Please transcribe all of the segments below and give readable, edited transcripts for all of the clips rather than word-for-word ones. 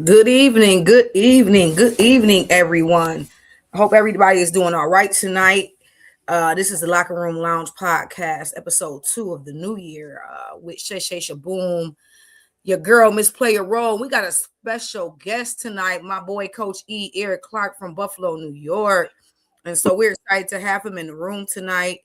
Good evening, everyone. I hope everybody is doing all right tonight. This is the Locker Room Lounge podcast, episode 2 of the new year with Shay Shay Shaboom, your girl, Miss Player Role. We got a special guest tonight, my boy, Coach E. Eric Clark from Buffalo, New York. And so we're excited to have him in the room tonight.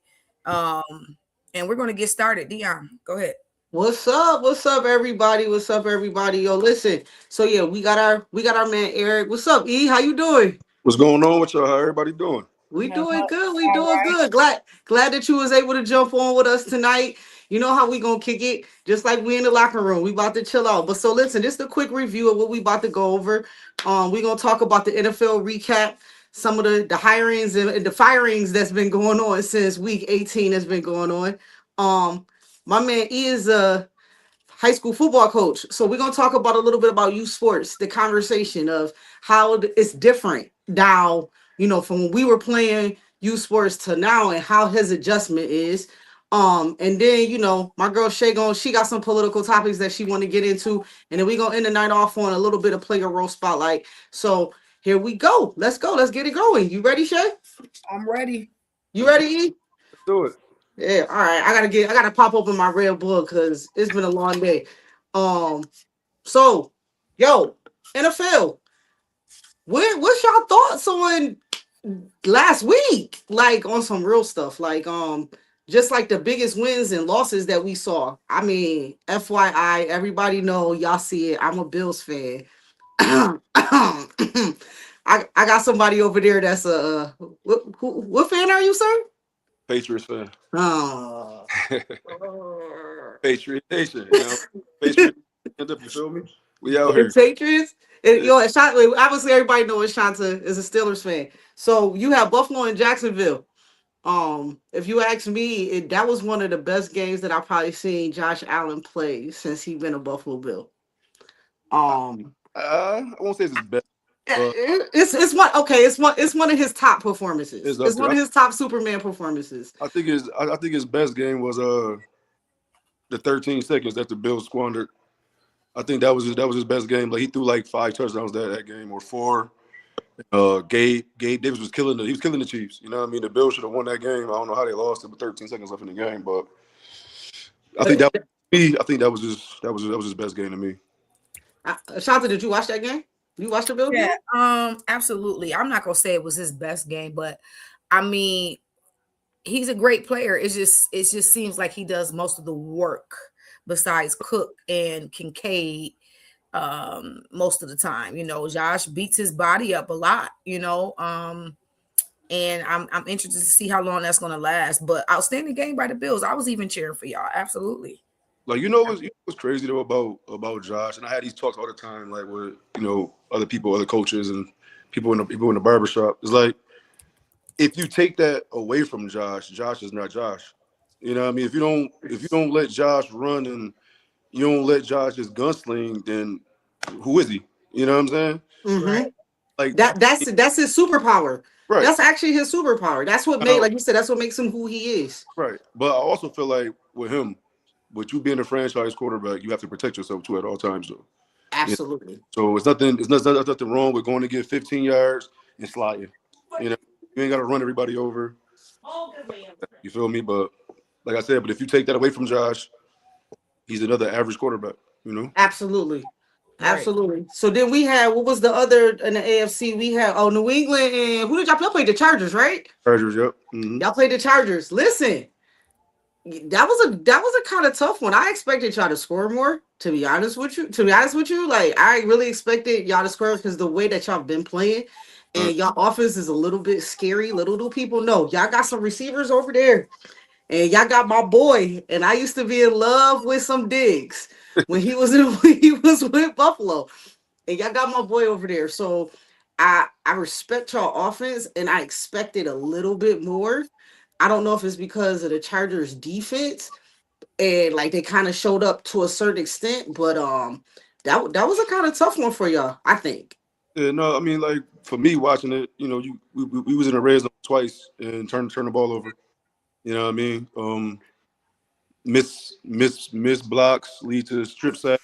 And we're going to get started. Dion, go ahead. What's up? What's up, everybody? What's up, everybody? Yo, listen. So yeah, we got our man Eric. What's up, E? How you doing? What's going on with y'all? How everybody doing? We Not doing much. good. We All doing right. good. Glad that you was able to jump on with us tonight. You know how we gonna kick it, just like we in the locker room. We about to chill out. But so listen, just a quick review of what we about to go over. We gonna talk about the NFL recap, some of the hirings and the firings that's been going on since week 18 has been going on. My man E is high school football coach. So we're gonna talk about a little bit about youth sports, the conversation of how it's different now, from when we were playing youth sports to now and how his adjustment is. And then my girl Shay she got some political topics that she want to get into, and then we gonna end the night off on a little bit of player role spotlight. So here we go. Let's go. Let's get it going. You ready, Shay? I'm ready. You ready, E? Let's do it. Yeah, all right. I gotta pop open my Red Bull because it's been a long day. Um, so yo, NFL, what's y'all thoughts on last week? Like on some real stuff, like just like the biggest wins and losses that we saw. I mean, FYI, everybody know y'all see it. I'm a Bills fan. I got somebody over there that's a what fan are you, sir? Patriots fan. Oh. Patriot Nation. Patriot. You feel me? We out The here. Patriots. And, Yeah. obviously everybody knows Shanta is a Steelers fan. So you have Buffalo and Jacksonville. If you ask me, that was one of the best games that I've probably seen Josh Allen play since he's been a Buffalo Bill. Um, I won't say it's his best, but it's one of his top performances. it's up It's there. one of his top Superman performances. I think his best game was the 13 seconds that the Bills squandered. I think that was his best game. Like he threw like 5 touchdowns that game or 4. Gabe Davis was killing the Chiefs. You know what I mean? The Bills should have won that game. I don't know how they lost it with 13 seconds left in the game, but I think that me. I think that was his best game to me. Shanta, did you watch that game? You watched the Bills game? Yeah, absolutely. I'm not gonna say it was his best game, but I mean, he's a great player. It just seems like he does most of the work besides Cook and Kincaid most of the time. Josh beats his body up a lot, and I'm interested to see how long that's gonna last. But outstanding game by the Bills. I was even cheering for y'all. Absolutely. Like what's crazy though about Josh, and I had these talks all the time, like with other people, other coaches, and people in the barbershop. It's like if you take that away from Josh, Josh is not Josh. You know what I mean? If you don't let Josh run and you don't let Josh just gunsling, then who is he? You know what I'm saying? Mm-hmm. Right. Like That's his superpower. right, That's actually his superpower. That's what made, uh, like you said, that's what makes him who he is. right. But I also feel like with him, with you being a franchise quarterback, you have to protect yourself too at all times. Though. Absolutely. So it's nothing wrong with going to get 15 yards and sliding. You know, you ain't got to run everybody over. You feel me? But like I said, but if you take that away from Josh, he's another average quarterback. You know, Absolutely. Right. Absolutely. So then we had, what was the other in the AFC? We had New England, and who did y'all play? Y'all played the Chargers, right? Chargers. Yep. Hmm. Y'all played the Chargers. Listen, that was a kind of tough one. I expected y'all to score more, to be honest with you. Like I really expected y'all to score because the way that y'all been playing. Right. And y'all offense is a little bit scary. Little do people know. Y'all got some receivers over there. And y'all got my boy, and I used to be in love with some Diggs when he was when he was with Buffalo. And y'all got my boy over there. So I respect y'all offense, and I expected a little bit more. I don't know if it's because of the Chargers defense and like they kind of showed up to a certain extent, but that was a kind of tough one for y'all, I think. Yeah. No, I mean, like for me watching it, we was in the red zone twice and turn the ball over. You know what I mean? Miss blocks lead to strip sack.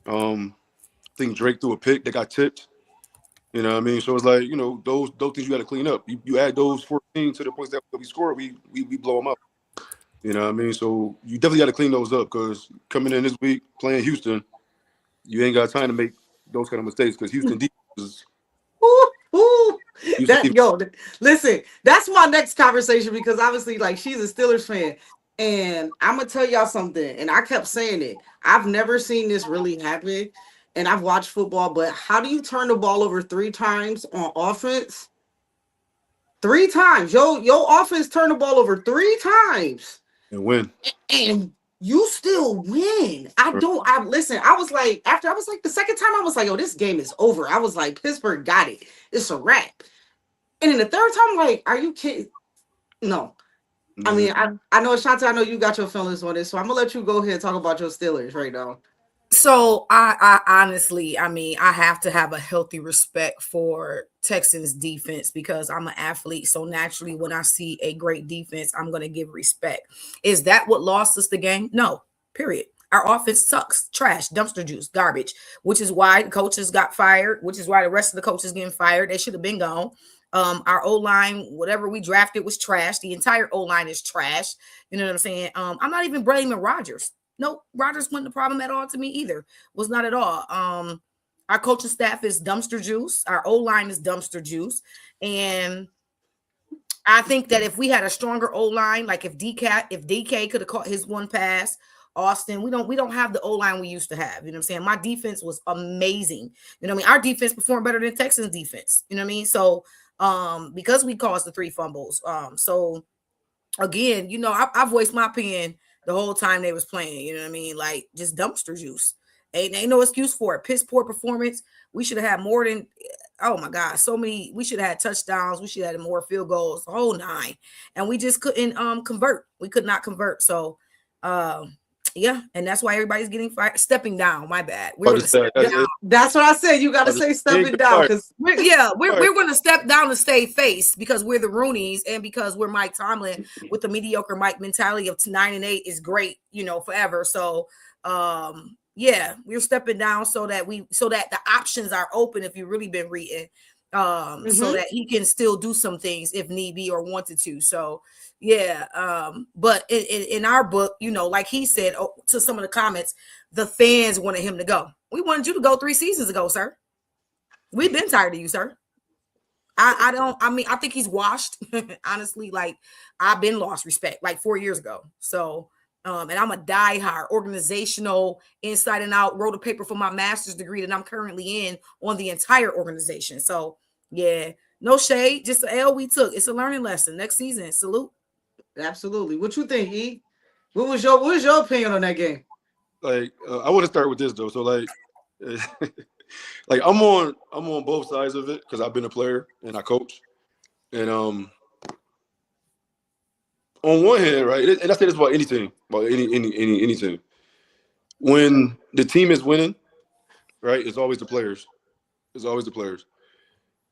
Um, think Drake threw a pick that got tipped. You know what I mean? So it's like, those things you got to clean up. You add those 14 to the points that we score, we blow them up. You know what I mean? So you definitely got to clean those up because coming in this week playing Houston, you ain't got time to make those kind of mistakes because Houston defense is. Listen, that's my next conversation because obviously, like, she's a Steelers fan, and I'm gonna tell y'all something. And I kept saying it. I've never seen this really happen, and I've watched football. But how do you turn the ball over 3 times on offense? 3 times, your offense turned the ball over 3 times and win, and you still win. I was like, the second time I was like, oh, this game is over. I was like, Pittsburgh got it. It's a wrap. And then the third time, I'm like, are you kidding? No. I mean, I know, Shanta, I know you got your feelings on this, so I'm gonna let you go ahead and talk about your Steelers right now. So I honestly, I mean, I have to have a healthy respect for Texans defense because I'm an athlete. So naturally, when I see a great defense, I'm going to give respect. Is that what lost us the game? No, period. Our offense sucks, trash, dumpster juice, garbage, which is why the coaches got fired, which is why the rest of the coaches getting fired. They should have been gone. Our O-line, whatever we drafted was trash. The entire O-line is trash. You know what I'm saying? I'm not even blaming Rodgers. No, Rodgers wasn't the problem at all to me either. Was not at all. Our coaching staff is dumpster juice. Our O-line is dumpster juice. And I think that if we had a stronger O-line, like if DK could have caught his one pass, Austin, we don't have the O-line we used to have. You know what I'm saying? My defense was amazing. You know what I mean? Our defense performed better than Texans defense. You know what I mean? So because we caused the 3 fumbles. So again, I voiced my opinion the whole time they was playing, you know what I mean? Like just dumpster juice. Ain't no excuse for it. Piss poor performance. We should have had more than, oh my God, we should have had touchdowns. We should have had more field goals, the whole 9. And we just couldn't convert. We could not convert. So yeah, and that's why everybody's getting fired. Stepping down, my bad. We're gonna step down. That's what I said. You gotta say stepping down because we're gonna step down to stay face because we're the Roonies and because we're Mike Tomlin with the mediocre Mike mentality of 9-8 is great, forever. So yeah, we're stepping down so that the options are open if you've really been reading. So that he can still do some things if need be or wanted to. So yeah, but in our book, like he said to some of the comments, the fans wanted him to go. We wanted you to go 3 seasons ago, sir. We've been tired of you, sir. I think he's washed. Honestly, like I've been lost respect like 4 years ago. So and I'm a diehard organizational inside and out, wrote a paper for my master's degree that I'm currently in on the entire organization. So yeah, no shade, just the L we took. It's a learning lesson. Next season, salute. Absolutely. What you think, E? What was your opinion on that game? Like, I want to start with this though. So like, like I'm on both sides of it because I've been a player and I coach, and on one hand, right, and I say this about any team, about any team. When the team is winning, right, it's always the players. It's always the players.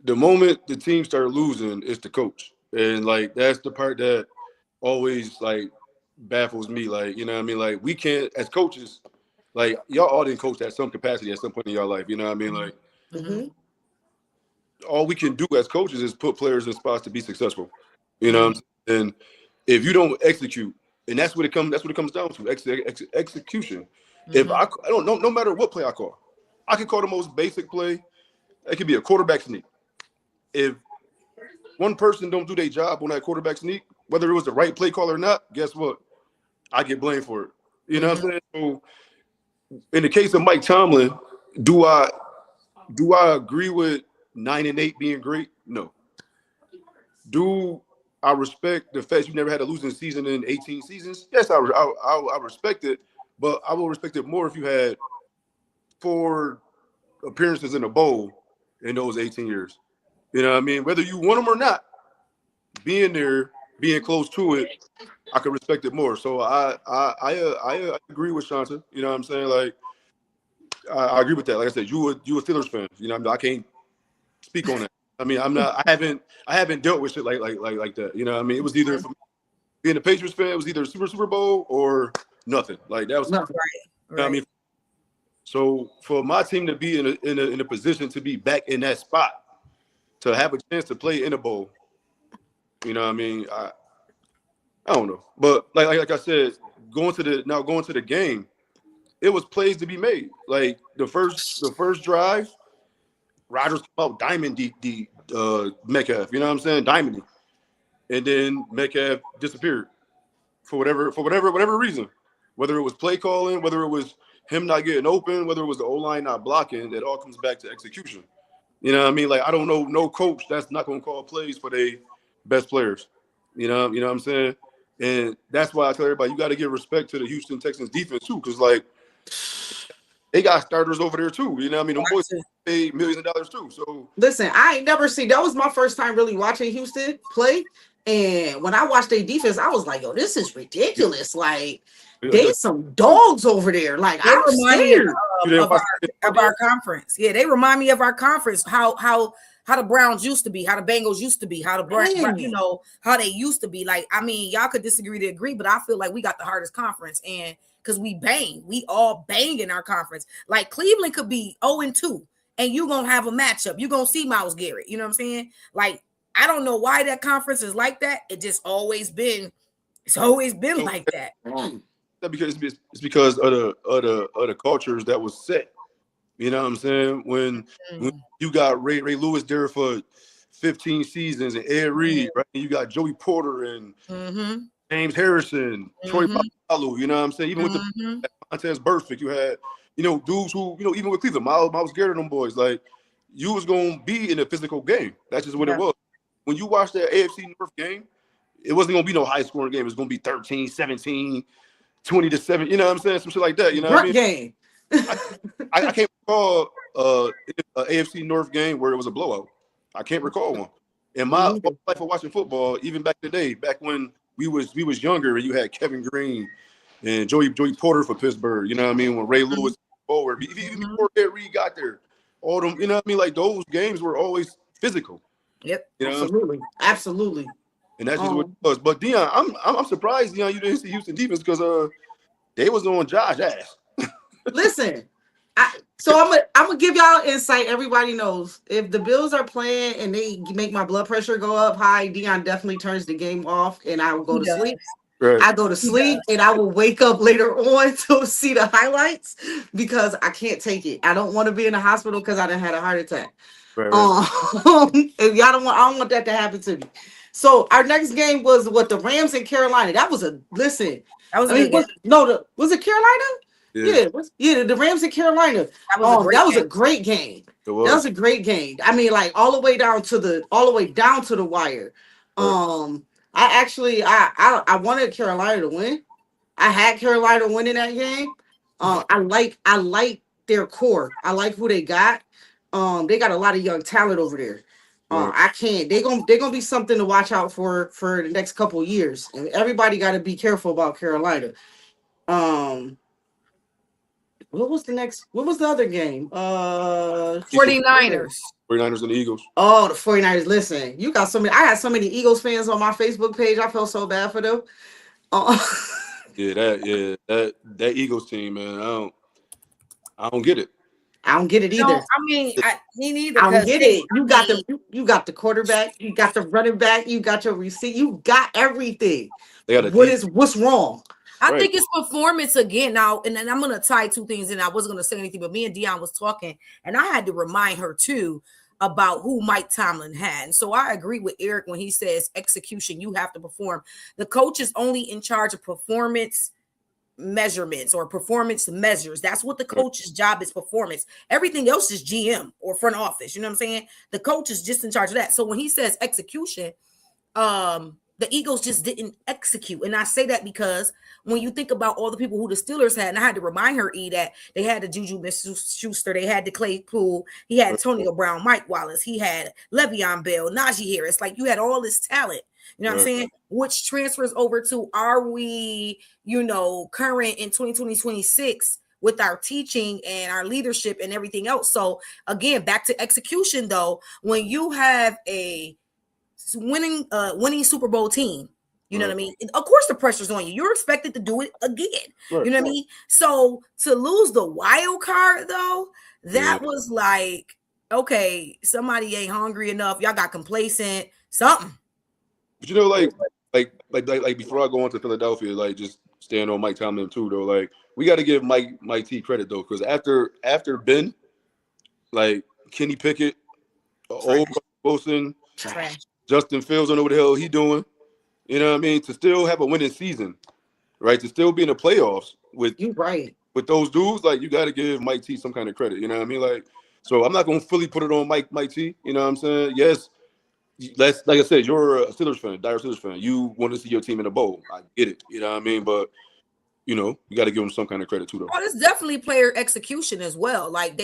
The moment the team start losing, it's the coach, and like that's the part that always like baffles me. Like, you know what I mean? Like we can't, as coaches, like y'all all didn't coach at some capacity at some point in your life. You know what I mean? Like all we can do as coaches is put players in spots to be successful. You know what I'm saying? And if you don't execute, and that's what it comes down to, execution. If I don't know, no matter what play I call, I can call the most basic play. It could be a quarterback sneak. If one person don't do their job on that quarterback sneak, whether it was the right play call or not, guess what? I get blamed for it. You know what I'm saying? So in the case of Mike Tomlin, do I agree with 9-8 being great? No. Do I respect the fact you never had a losing season in 18 seasons? Yes, I respect it, but I will respect it more if you had 4 appearances in a bowl in those 18 years. You know what I mean? Whether you won them or not, being there, being close to it, I could respect it more. So I agree with Shanta. You know what I'm saying? Like I agree with that. Like I said, you a Steelers fan. You know, I can't speak on that. I mean, I haven't dealt with shit like that. You know what I mean? It was either for me, being a Patriots fan, it was either Super Bowl or nothing. Like that was right. You know what I mean? So for my team to be in a position to be back in that spot, to have a chance to play in a bowl, you know what I mean? I don't know. But like I said, going to the game, it was plays to be made. Like the first drive, Rodgers come out diamond the Metcalf, you know what I'm saying? Diamond. And then Metcalf disappeared for whatever reason. Whether it was play calling, whether it was him not getting open, whether it was the O-line not blocking, it all comes back to execution. You know what I mean? Like I don't know no coach that's not gonna call plays for their best players. You know what I'm saying? And that's why I tell everybody you got to give respect to the Houston Texans defense too, because like they got starters over there too. You know what I mean? Them boys pay millions of dollars too. So listen, I ain't never seen. That was my first time really watching Houston play, and when I watched their defense, I was like, "Yo, this is ridiculous!" Like they some dogs over there. Like they I'm remind scared me of our conference. Yeah, they remind me of our conference. How the Browns used to be, how the Bengals used to be, how the Browns, you know, how they used to be. Like, I mean, y'all could disagree to agree, but I feel like we got the hardest conference, and because we all bang in our conference. Like Cleveland could be 0-2, and you're gonna have a matchup. You're gonna see Myles Garrett. You know what I'm saying? Like, I don't know why that conference is like that. It's always been like that. Because it's because of the cultures that was set. You know what I'm saying? When you got Ray Lewis there for 15 seasons and Ed Reed, right? And you got Joey Porter and James Harrison, Troy Polamalu, you know what I'm saying? Even with the Montez Burfict, you had, you know, dudes who, you know, even with Cleveland, Myles Garrett and them boys, like you was gonna be in a physical game. That's just what it was. When you watch that AFC North game, it wasn't gonna be no high scoring game. It was gonna be 13, 17, 20-7, you know what I'm saying? Some shit like that. You know what I mean? Game. I can't recall an AFC North game where it was a blowout. I can't recall one. In my life of watching football, even back in the day, back when we was younger, and you had Kevin Green and Joey Porter for Pittsburgh. You know what I mean? When Ray Lewis forward, even before Ed Reed got there, all them. You know what I mean? Like those games were always physical. Yep. You know? Absolutely. And that's just what it was. But Dion, I'm surprised, Dion, you didn't see Houston defense because they was on Josh ass. Listen, I'm gonna give y'all insight. Everybody knows if the Bills are playing and they make my blood pressure go up high, Dion definitely turns the game off, and I will go to sleep. Right. I go to sleep and I will wake up later on to see the highlights because I can't take it. I don't want to be in the hospital because I done had a heart attack. Right. If y'all don't want, I don't want that to happen to me. So our next game was the Rams in Carolina. That was a listen. That was was it Carolina? Yeah, the Rams in Carolina. That was a great game. That was a great game. I mean, like all the way down to the wire. I wanted Carolina to win. I had Carolina winning that game. I like their core. I like who they got. They got a lot of young talent over there. They're gonna be something to watch out for the next couple of years. And everybody got to be careful about Carolina. What was the other game? 49ers. 49ers and the Eagles. Oh, the 49ers. Listen, I had so many Eagles fans on my Facebook page. I felt so bad for them. That Eagles team, man. I don't get it. I don't get it either. No, I mean, me neither. I don't get it. You got the quarterback, you got the running back, you got your receiver, you got everything. What's wrong? I think it's performance again now, and then I'm gonna tie two things in. I wasn't gonna say anything, but me and Dion was talking, and I had to remind her too about who Mike Tomlin had. And so I agree with Eric when he says execution. You have to perform. The coach is only in charge of performance measurements or performance measures. That's what the coach's job is, performance. Everything else is GM or front office. You know what I'm saying? The coach is just in charge of that. So when he says execution, the Eagles just didn't execute. And I say that because when you think about all the people who the Steelers had, and I had to remind her, that they had the Juju Smith-Schuster, they had the Claypool, he had Antonio Brown, Mike Wallace, he had Le'Veon Bell, Najee Harris. Like, you had all this talent, you know what I'm saying? Which transfers over to, are we, current in 2020-26 with our teaching and our leadership and everything else. So again, back to execution though, when you have a winning Super Bowl team You know what I mean? Of course, the pressure's on you. You're expected to do it again. Right. You know what I mean? So to lose the wild card, though, that was like, okay, somebody ain't hungry enough. Y'all got complacent. Something. But you know, like before I go on to Philadelphia, like just staying on Mike Tomlin too, though. Like we got to give Mike T credit though, because after Ben, like Kenny Pickett, old Wilson, Justin Fields, I don't know what the hell he doing. You know what I mean? To still have a winning season, right? To still be in the playoffs with those dudes, like you got to give Mike T some kind of credit. You know what I mean? Like, so I'm not gonna fully put it on Mike T. You know what I'm saying? Yes, like I said, you're a Steelers fan, dire Steelers fan. You want to see your team in the bowl. I get it. You know what I mean? But you know, you got to give them some kind of credit too, though. Oh, it's definitely player execution as well. Like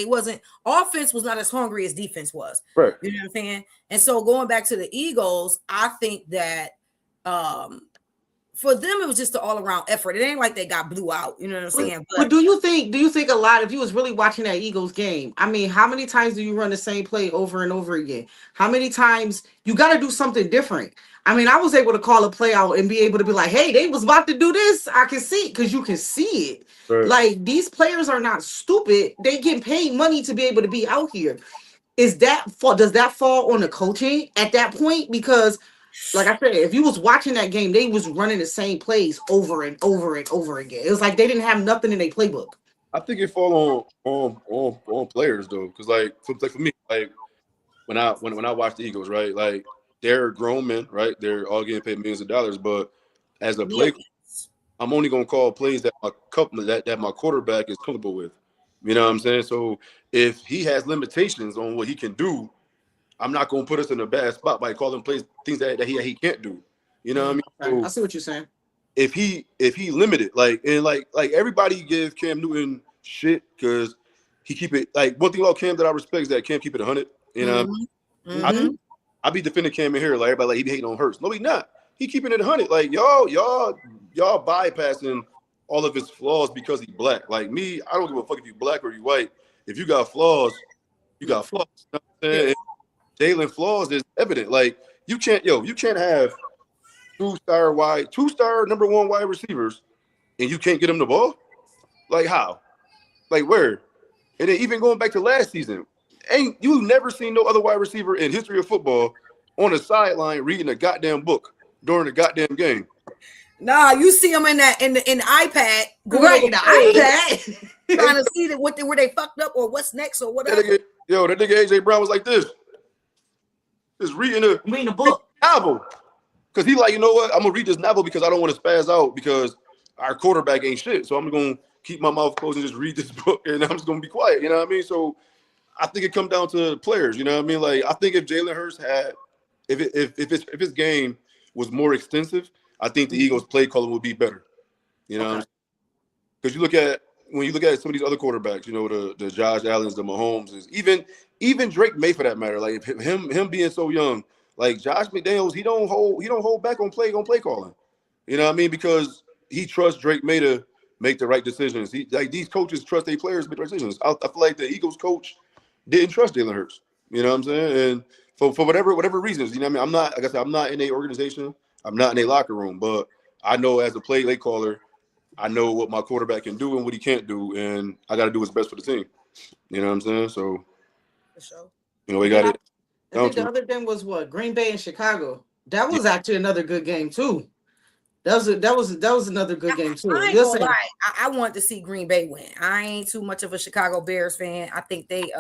offense was not as hungry as defense was. Right. You know what I'm saying? And so going back to the Eagles, I think that for them it was just an all-around effort. It ain't like they got blew out. You know what I'm saying? But do you think a lot, if you was really watching that Eagles game, I mean, how many times do you run the same play over and over again? How many times you got to do something different? I mean, I was able to call a play out and be able to be like, hey, they was about to do this. I can see it, because you can see it. Right. Like, these players are not stupid. They get paid money to be able to be out here. Does that fall on the coaching at that point? Because like I said, if you was watching that game, they was running the same plays over and over and over again. It was like they didn't have nothing in their playbook. I think it fall on players though, because like for me, like when I watch the Eagles, right, like they're grown men, right? They're all getting paid millions of dollars, but as a play, I'm only gonna call plays that my quarterback is comfortable with. You know what I'm saying? So if he has limitations on what he can do, I'm not gonna put us in a bad spot by calling plays things that he can't do. You know what I mean? So I see what you're saying. If he limited, like everybody give Cam Newton shit because he keep it, like one thing about Cam that I respect is that Cam keep it 100. You know, I be defending Cam in here like everybody like he be hating on Hurts. No, he not. He keeping it 100. Like y'all bypassing all of his flaws because he's black. Like me, I don't give a fuck if you black or you white. If you got flaws, you got flaws. You know what I'm saying? Jalen flaws is evident. Like you can't have two-star number one wide receivers and you can't get them the ball. Like how? Like where? And then even going back to last season, you've never seen no other wide receiver in history of football on a sideline reading a goddamn book during a goddamn game. Nah, you see them in the iPad, right? The iPad, trying to see where they fucked up or what's next or whatever. That nigga AJ Brown was like this, just reading a book novel, because he like, you know what? I'm gonna read this novel because I don't want to spaz out because our quarterback ain't shit. So I'm gonna keep my mouth closed and just read this book, and I'm just gonna be quiet. You know what I mean? So I think it comes down to players. You know what I mean? Like I think if Jalen Hurts had, if his game was more extensive, I think the Eagles' play calling would be better. You know, because when you look at some of these other quarterbacks, you know, the Josh Allens, the Mahomes, even Drake May for that matter. Like him being so young, like Josh McDaniels, he don't hold back on play calling. You know what I mean? Because he trusts Drake May to make the right decisions. These coaches trust their players to make the right decisions. I feel like the Eagles coach didn't trust Jalen Hurts. You know what I'm saying? And for whatever reasons, you know what I mean? I'm not, like I said, I'm not in a organization. I'm not in a locker room, but I know as a play caller, I know what my quarterback can do and what he can't do, and I got to do what's best for the team. You know what I'm saying? So, you know, we got it. I think the other game was what? Green Bay and Chicago. That was actually another good game too. That was another good game too. I ain't gonna lie. I want to see Green Bay win. I ain't too much of a Chicago Bears fan. I think they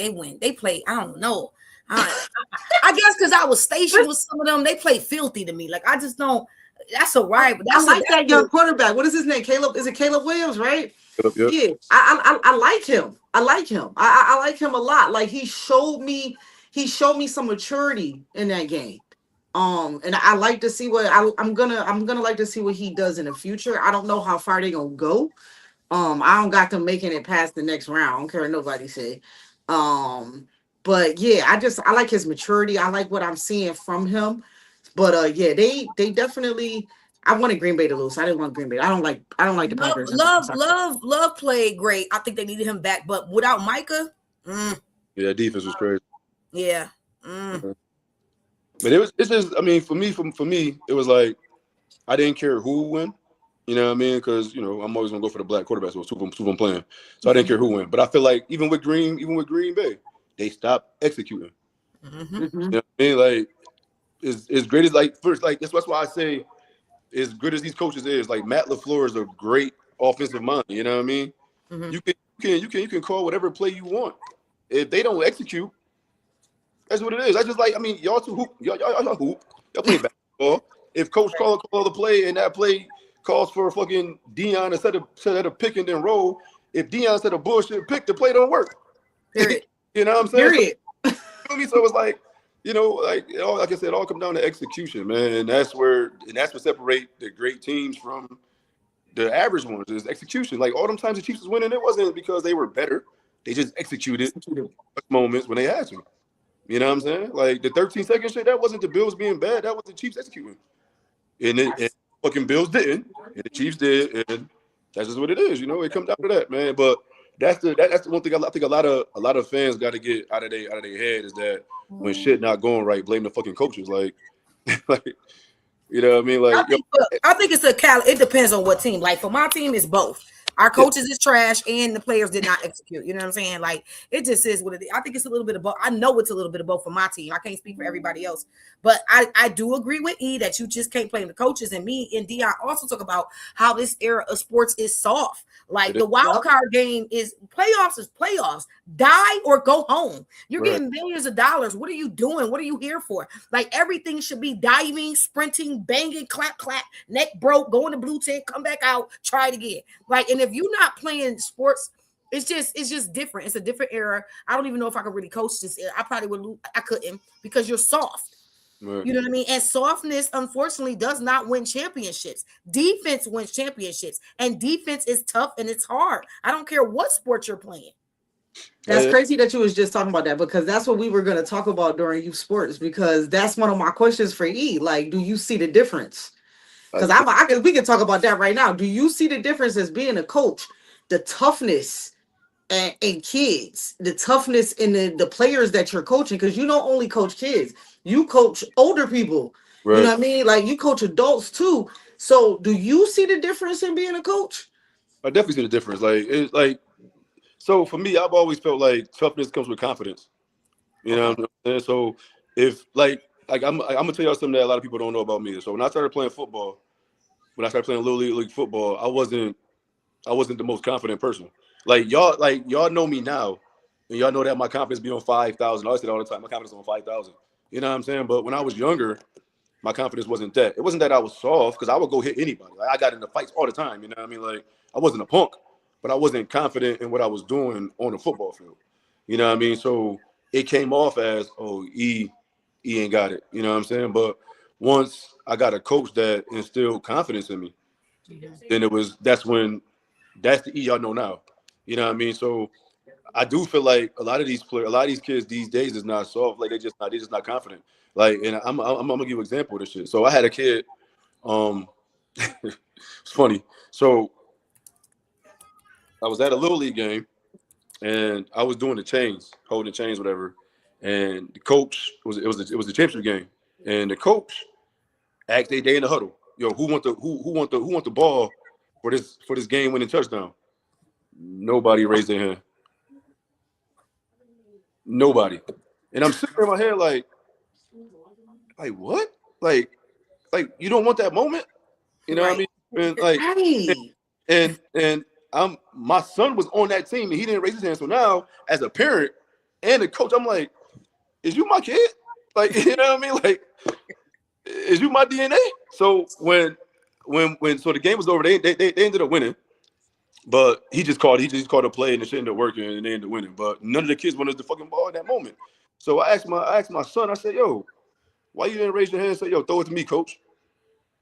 win. They play. I don't know. I guess because I was stationed with some of them, they play filthy to me. Like I just don't. That's a rival. I like that young quarterback. What is his name? Caleb? Is it Caleb Williams? Right? Yep. Yeah. I like him. I like him a lot. Like he showed me some maturity in that game. And I like to see what I'm gonna like to see what he does in the future. I don't know how far they're gonna go. I don't got them making it past the next round. I don't care what nobody say. But yeah, I like his maturity. I like what I'm seeing from him. But yeah, they definitely. I wanted Green Bay to lose. I didn't want Green Bay. I don't like the Packers. Love played great. I think they needed him back, but without Micah, yeah, defense was crazy. Yeah. But it's just, I mean, for me, it was like I didn't care who win. You know what I mean? Because I'm always gonna go for the black quarterback. So it was two of them playing. So I didn't care who win. But I feel like even with Green Bay, they stopped executing. Mm-hmm. You know what I mean? Like as great as like first, like that's why I say as good as these coaches is, like Matt LaFleur is a great offensive mind. You know what I mean? Mm-hmm. You can call whatever play you want. If they don't execute, that's what it is. That's just like, I mean, y'all two hoop, y'all hoop, y'all play basketball. If coach call the play and that play calls for fucking Dion instead of pick and then roll, if Dion said a bullshit pick, the play don't work. Period. You know what I'm saying? Period. So, so it's like, like I said, it all come down to execution, man. And that's what separate the great teams from the average ones is execution. Like all them times the Chiefs was winning, it wasn't because they were better. They just executed moments when they had to. You know what I'm saying? Like the 13-second shit, that wasn't the Bills being bad. That was the Chiefs executing. And fucking Bills didn't, and the Chiefs did, and that's just what it is. It comes down to that, man. But that's the one thing I think a lot of fans got to get out of their head is that when shit not going right, blame the fucking coaches. Like, you know what I mean? Like, I think it's it depends on what team. Like for my team, it's both. Our coaches is trash and the players did not execute. You know what I'm saying? Like it just is what it is. I think it's a little bit of both. I know it's a little bit of both for my team. I can't speak for everybody else, but I do agree with E that you just can't blame the coaches. And me and Dion also talk about how this era of sports is soft. Like the wild card game is playoffs. Die or go home. You're getting millions of dollars. What are you doing? What are you here for? Like everything should be diving, sprinting, banging, clap, neck broke, go in the blue tent, come back out, try it again. Like, and if you're not playing sports, it's just different. It's a different era. I don't even know if I could really coach this era. I probably would lose. I couldn't because you're soft. Right. You know what I mean? And softness, unfortunately, does not win championships. Defense wins championships, and defense is tough and it's hard. I don't care what sport you're playing. That's crazy that you was just talking about that because that's what we were going to talk about during youth sports because that's one of my questions for E. Like, do you see the difference? Because we can talk about that right now. Do you see the difference as being a coach? The toughness in kids, the toughness in the players that you're coaching, because you don't only coach kids, you coach older people. Right. You know what I mean? Like you coach adults too. So do you see the difference in being a coach? I definitely see the difference. So for me, I've always felt like toughness comes with confidence. You know what I'm saying? So if I'm gonna tell y'all something that a lot of people don't know about me. So when I started playing football, when I started playing little league football, I wasn't the most confident person. Like y'all know me now, and y'all know that my confidence be on 5,000. I always say that all the time. My confidence is on 5,000. You know what I'm saying? But when I was younger, my confidence wasn't that. It wasn't that I was soft because I would go hit anybody. Like, I got into fights all the time. You know what I mean? Like I wasn't a punk, but I wasn't confident in what I was doing on the football field. You know what I mean? So it came off as, oh, E ain't got it. You know what I'm saying? But once I got a coach that instilled confidence in me, then that's the E y'all know now. You know what I mean? So I do feel like a lot of these kids these days is not soft. Like they're just not confident. Like, and I'm gonna give you an example of this shit. So I had a kid. It's funny. So I was at a little league game, and I was doing holding the chains, whatever. And the coach it was the championship game, and the coach asked they in the huddle, yo, who want the ball for this game winning touchdown? Nobody raised their hand. Nobody. And I'm sitting in my head like what? Like you don't want that moment? You know what I mean? And and my son was on that team and he didn't raise his hand. So now as a parent and a coach, I'm like, is you my kid? Like, you know what I mean? Like, is you my DNA? So when the game was over, they ended up winning. But he just called a play and the shit ended up working and they ended up winning. But none of the kids wanted the fucking ball in that moment. So I asked my son, I said, yo, why you didn't raise your hand and say, yo, throw it to me, coach?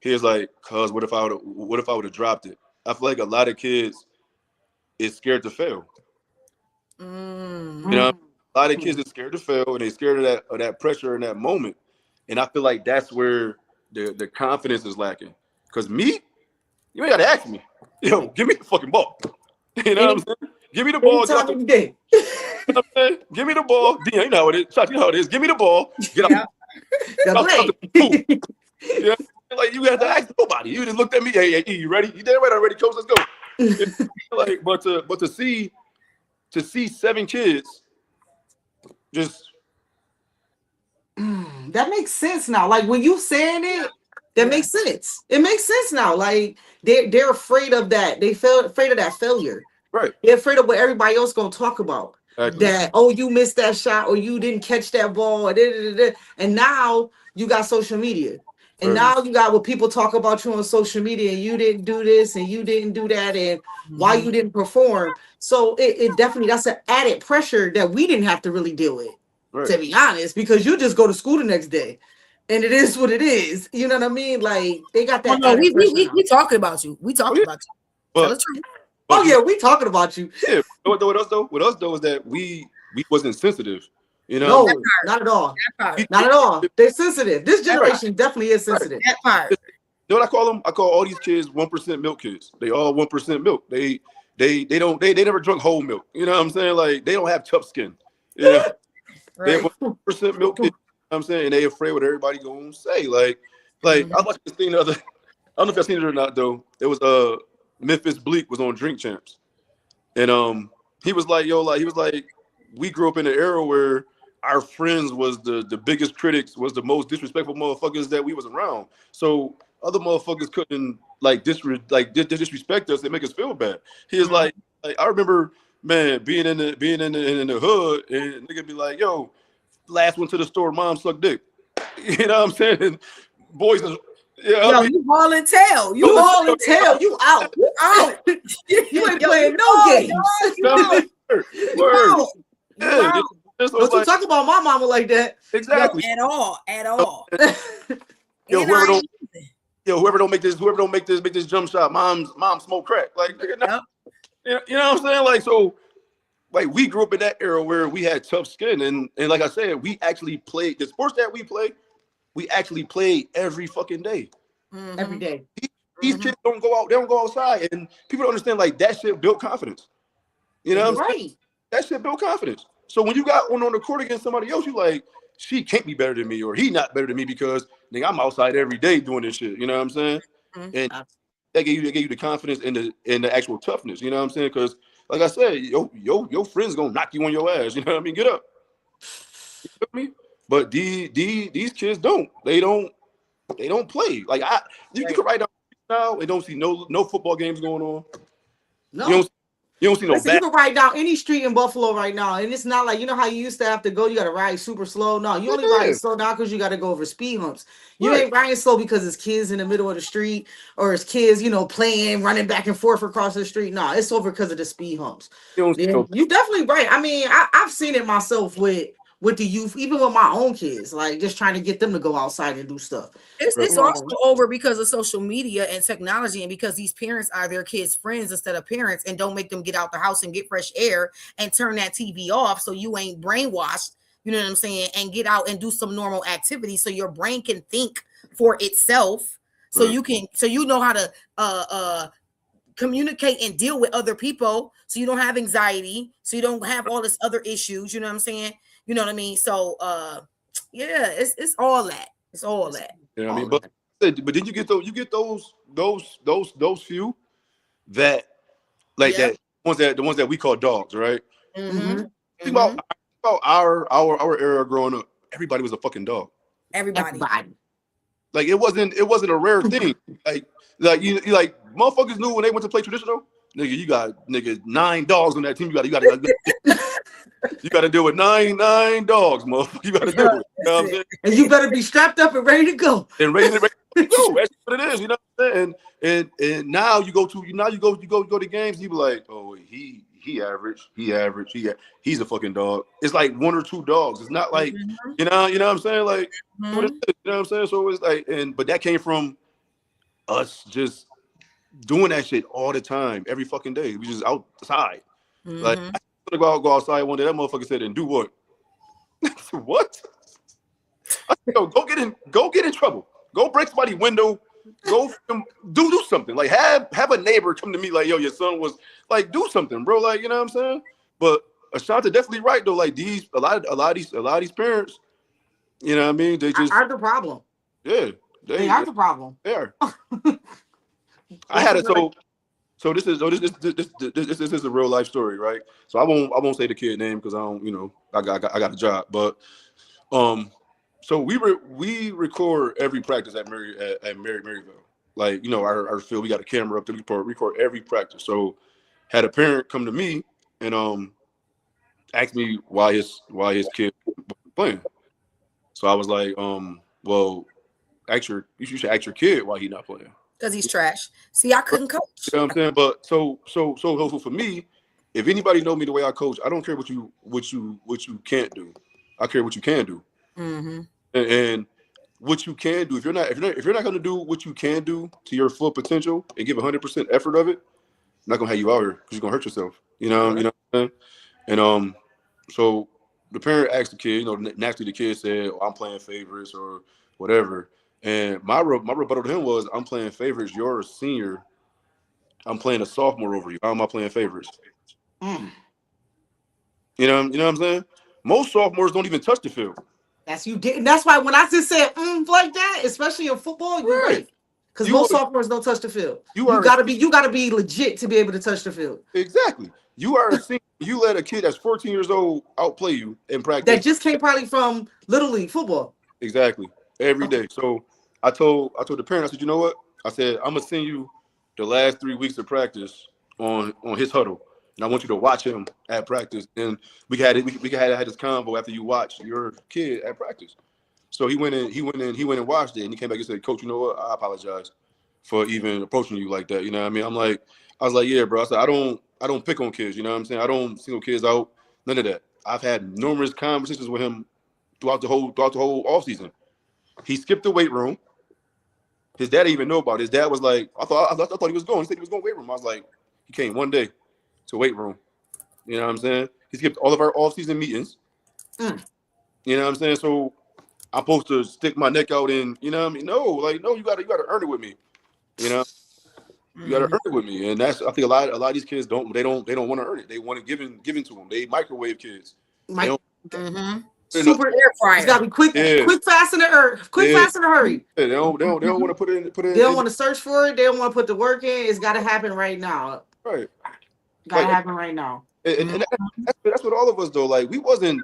He was like, cuz what if I would have dropped it? I feel like a lot of kids is scared to fail. You know, a lot of kids are scared to fail and they're scared of that pressure in that moment. And I feel like that's where the confidence is lacking. Because me, you ain't gotta ask me. Yo, give me the fucking ball. You know what I'm saying? Give me the ball. Drop the game. You know what I'm saying? Give me the ball. Dion, you know how it is. Chuck, you know how it is. Give me the ball. Get Go ahead. Yeah, like you had to ask nobody. You just looked at me. Hey, E, you ready? You did right already, coach. Let's go. Like, but to see 7 kids, just that makes sense now. Like when you saying it, that makes sense. It makes sense now. Like they're afraid of that. They feel afraid of that failure. right. They're afraid of what everybody else gonna talk about. Exactly. That you missed that shot or you didn't catch that ball, and now you got social media. And Right. now you got what people talk about you on social media, and you didn't do this and you didn't do that, and why you didn't perform. So it definitely, that's an added pressure that we didn't have to really deal with, Right. to be honest, because you just go to school the next day. And it is what it is. You know what I mean? Like they got that. No, added pressure now. we talking about you. We talking about you. Tell the But, truth. Oh yeah, we talking about you. yeah. With us though is that we wasn't sensitive. You No, know, not at all. That part. Not at all. They're sensitive. This generation definitely is sensitive. That part. you know what I call them? I call all these kids 1% milk kids. They all 1% milk. They never drunk whole milk. You know what I'm saying? Like they don't have tough skin. Yeah, they Right. have 1% milk kids. You know what I'm saying, and they afraid what everybody gonna say. Like I watched this thing the other. I don't know if y'all seen it or not though. It was Memphis Bleak was on Drink Champs, and he was like, we grew up in an era where our friends was the biggest critics, was the most disrespectful motherfuckers that we was around. So other motherfuckers couldn't disrespect us and make us feel bad. He was like I remember, man, being in the hood and nigga be like, yo, last one to the store, mom sucked dick. You know what I'm saying? And boys, Yo, you haul and tell. You all in tail. You out. You out. You ain't playing no games. Word. You Yeah, out. this was Don't you like, talk about my mama like that. exactly. At all. Yo, And I whoever don't make this jump shot, mom smoke crack. Like, nigga, no. You know what I'm saying? Like, so, like, we grew up in that era where we had tough skin, and like I said, we actually played the sports that we play. We actually played every fucking day. Every day. These kids don't go out, they don't go outside, and people don't understand. Like that shit built confidence. You know what I'm saying? Right. That shit built confidence. So when you got one on the court against somebody else, you like, she can't be better than me, or he not better than me because nigga, I'm outside every day doing this shit. You know what I'm saying? And that gave you the confidence and the actual toughness. You know what I'm saying? Because like I said, your friends gonna knock you on your ass. You know what I mean? Get up. You feel me? But these kids don't. They don't play. Like you can write down now and don't see no football games going on. No. You don't see no Listen, you can ride down any street in Buffalo right now, and it's not like, you know how you used to have to go, you got to ride super slow. No, you only ride slow now because you got to go over speed humps. You ain't riding slow because it's kids in the middle of the street or it's kids, playing, running back and forth across the street. No, it's over because of the speed humps. You definitely right. I mean, I've seen it myself with the youth, even with my own kids, like just trying to get them to go outside and do stuff. It's also over because of social media and technology, and because these parents are their kids' friends instead of parents, and don't make them get out the house and get fresh air and turn that TV off so you ain't brainwashed, you know what I'm saying, and get out and do some normal activities so your brain can think for itself, so you know how to communicate and deal with other people, so you don't have anxiety, so you don't have all this other issues, you know what I'm saying? You know what I mean? So it's all that. It's all that. You know what I mean? But then you get those few that like that the ones that we call dogs, right? Mm-hmm. Think about our era growing up. Everybody was a fucking dog. Everybody. Like it wasn't a rare thing. like you like motherfuckers knew when they went to play traditional. Nigga, you got 9 dogs on that team. You got to deal with nine dogs, motherfucker. You got to deal with it. You know what I'm saying? And you better be strapped up and ready to go. And ready to go. That's what it is. You know what I'm saying? And now you go to games. You be like, oh, he average. He's a fucking dog. It's like 1 or 2 dogs. It's not like you know what I'm saying? Like what it is, you know what I'm saying? So it's like, but that came from us just doing that shit all the time, every fucking day. We just outside. Like I go outside one day. That motherfucker said, "And do what?" What? I said, "Yo, go get in trouble. Go break somebody's window. Go do something. Like have a neighbor come to me like, yo, your son was like, do something, bro. Like, you know what I'm saying?" But Ashanta definitely right though. Like a lot of these parents, You know what I mean? They just are the problem. yeah, They are the problem. they are. I had it so this is a real life story, right? So I won't say the kid name because I don't, you know, I got a job, but so we record every practice at Maryville. Like, you know, our field, we got a camera up to record every practice. So had a parent come to me and asked me why his kid was playing. So I was like, well, you should ask your kid why he's not playing. Because he's trash. See, I couldn't coach. You know what I'm saying? But so for me, if anybody know me the way I coach, I don't care what you can't do. I care what you can do. Mm-hmm. And what you can do, if you're not going to do what you can do to your full potential and give 100% effort of it, I'm not gonna have you out here because you're gonna hurt yourself. You know what I'm saying? And so the parent asked the kid, you know, naturally the kid said, I'm playing favorites or whatever. And my rebuttal to him was, I'm playing favorites. You're a senior. I'm playing a sophomore over you. How am I playing favorites? You know what I'm saying? Most sophomores don't even touch the field. That's why when I just said like that, especially in football, you're right. Because most sophomores don't touch the field. You gotta be legit to be able to touch the field. Exactly. You are a senior. You let a kid that's 14 years old outplay you in practice. That just came probably from Little League football. Exactly. Every day. So I told the parent, I said, you know what? I said, I'm gonna send you the last 3 weeks of practice on his huddle. And I want you to watch him at practice. And we had this convo after you watch your kid at practice. So he went and watched it, and he came back and said, Coach, you know what? I apologize for even approaching you like that. You know what I mean? I was like, yeah, bro. I said, I don't pick on kids, you know what I'm saying? I don't single kids out, none of that. I've had numerous conversations with him throughout the whole offseason. He skipped the weight room. His dad didn't even know about it. His dad was like, I thought he was going. He said he was going to weight room. I was like, he came one day to weight room. You know what I'm saying? He skipped all of our off-season meetings. You know what I'm saying? So I'm supposed to stick my neck out and, you know what I mean? No, you gotta earn it with me. You know? You gotta earn it with me. And that's, I think a lot of these kids don't want to earn it. They want it given to them. They microwave kids. Super air fryer. It's gotta be quick, fast, and hurry. Yeah, they don't want to put in. They don't want to search for it. They don't want to put the work in. It's got to happen right now. Right. Got to happen right now. And that's what all of us though. Like we wasn't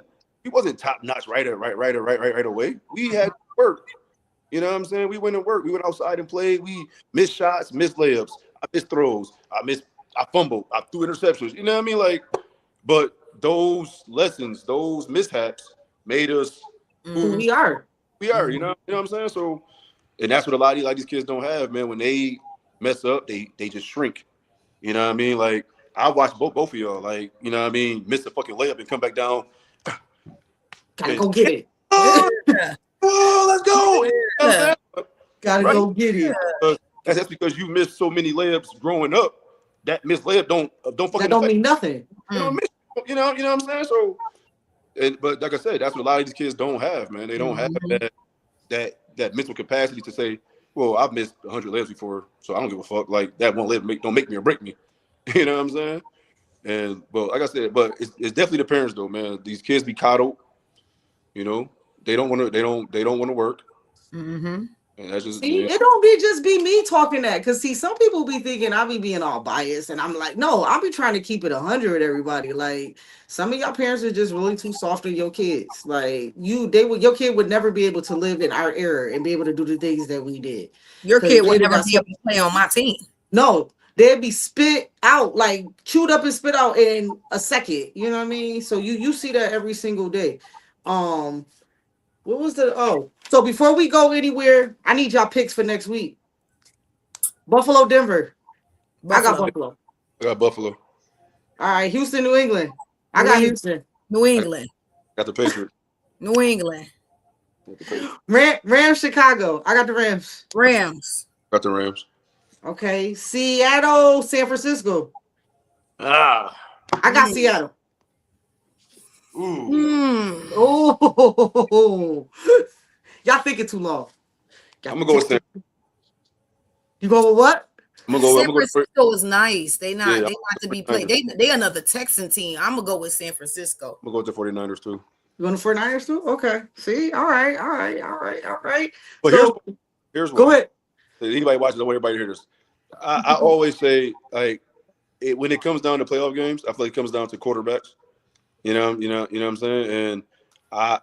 top notch right away. We had to work. You know what I'm saying? We went and worked. We went outside and played. We missed shots, missed layups. I missed throws. I fumbled. I threw interceptions. You know what I mean? Like, but those lessons, those mishaps made us who we are. You know what I'm saying? So, and that's what a lot of these kids don't have, man. When they mess up, they just shrink. You know what I mean? Like, I watched both of y'all, like, you know what I mean, miss a fucking layup and come back down. Gotta go get it. Oh, let's go. Yeah. Gotta go get it. That's because you missed so many layups growing up. That missed layup don't mean nothing. You know what I'm saying? So, but like I said, that's what a lot of these kids don't have, man. They don't have that mental capacity to say, well, I've missed 100 layups before, so I don't give a fuck. Like, that one layup don't make me or break me. You know what I'm saying? And but like I said, but it's definitely the parents though, man. These kids be coddled. You know, they don't want to work. And that's just it don't just be me talking that, because some people be thinking I be being all biased, and I'm like, no, I'll be trying to keep it 100 with everybody. Like, some of y'all parents are just really too soft on your kids. Like, your kid would never be able to live in our era and be able to do the things that we did. Your kid would never be able to play on my team. No, they'd be spit out, like chewed up and spit out in a second. You know what I mean? So you see that every single day. What was so before we go anywhere, I need y'all picks for next week. Buffalo, Denver. I got Buffalo. I got Buffalo. All right, Houston, New England. I got Houston. New England. Got the Patriots. New England. Rams, Chicago. I got the Rams. Got the Rams. Okay, Seattle, San Francisco. I got Seattle. Oh, y'all thinking too long. I'm gonna go with San. You go with what? I'm gonna San Francisco is nice. They not to be played. They another Texan team. I'm gonna go with San Francisco. I'm gonna go with the 49ers too. You want the 49ers too? Okay. See, all right. But So here's go why. ahead. Anybody watching, I want everybody to hear this. I always say, like, when it comes down to playoff games, I feel like it comes down to quarterbacks. You know what I'm saying? And I,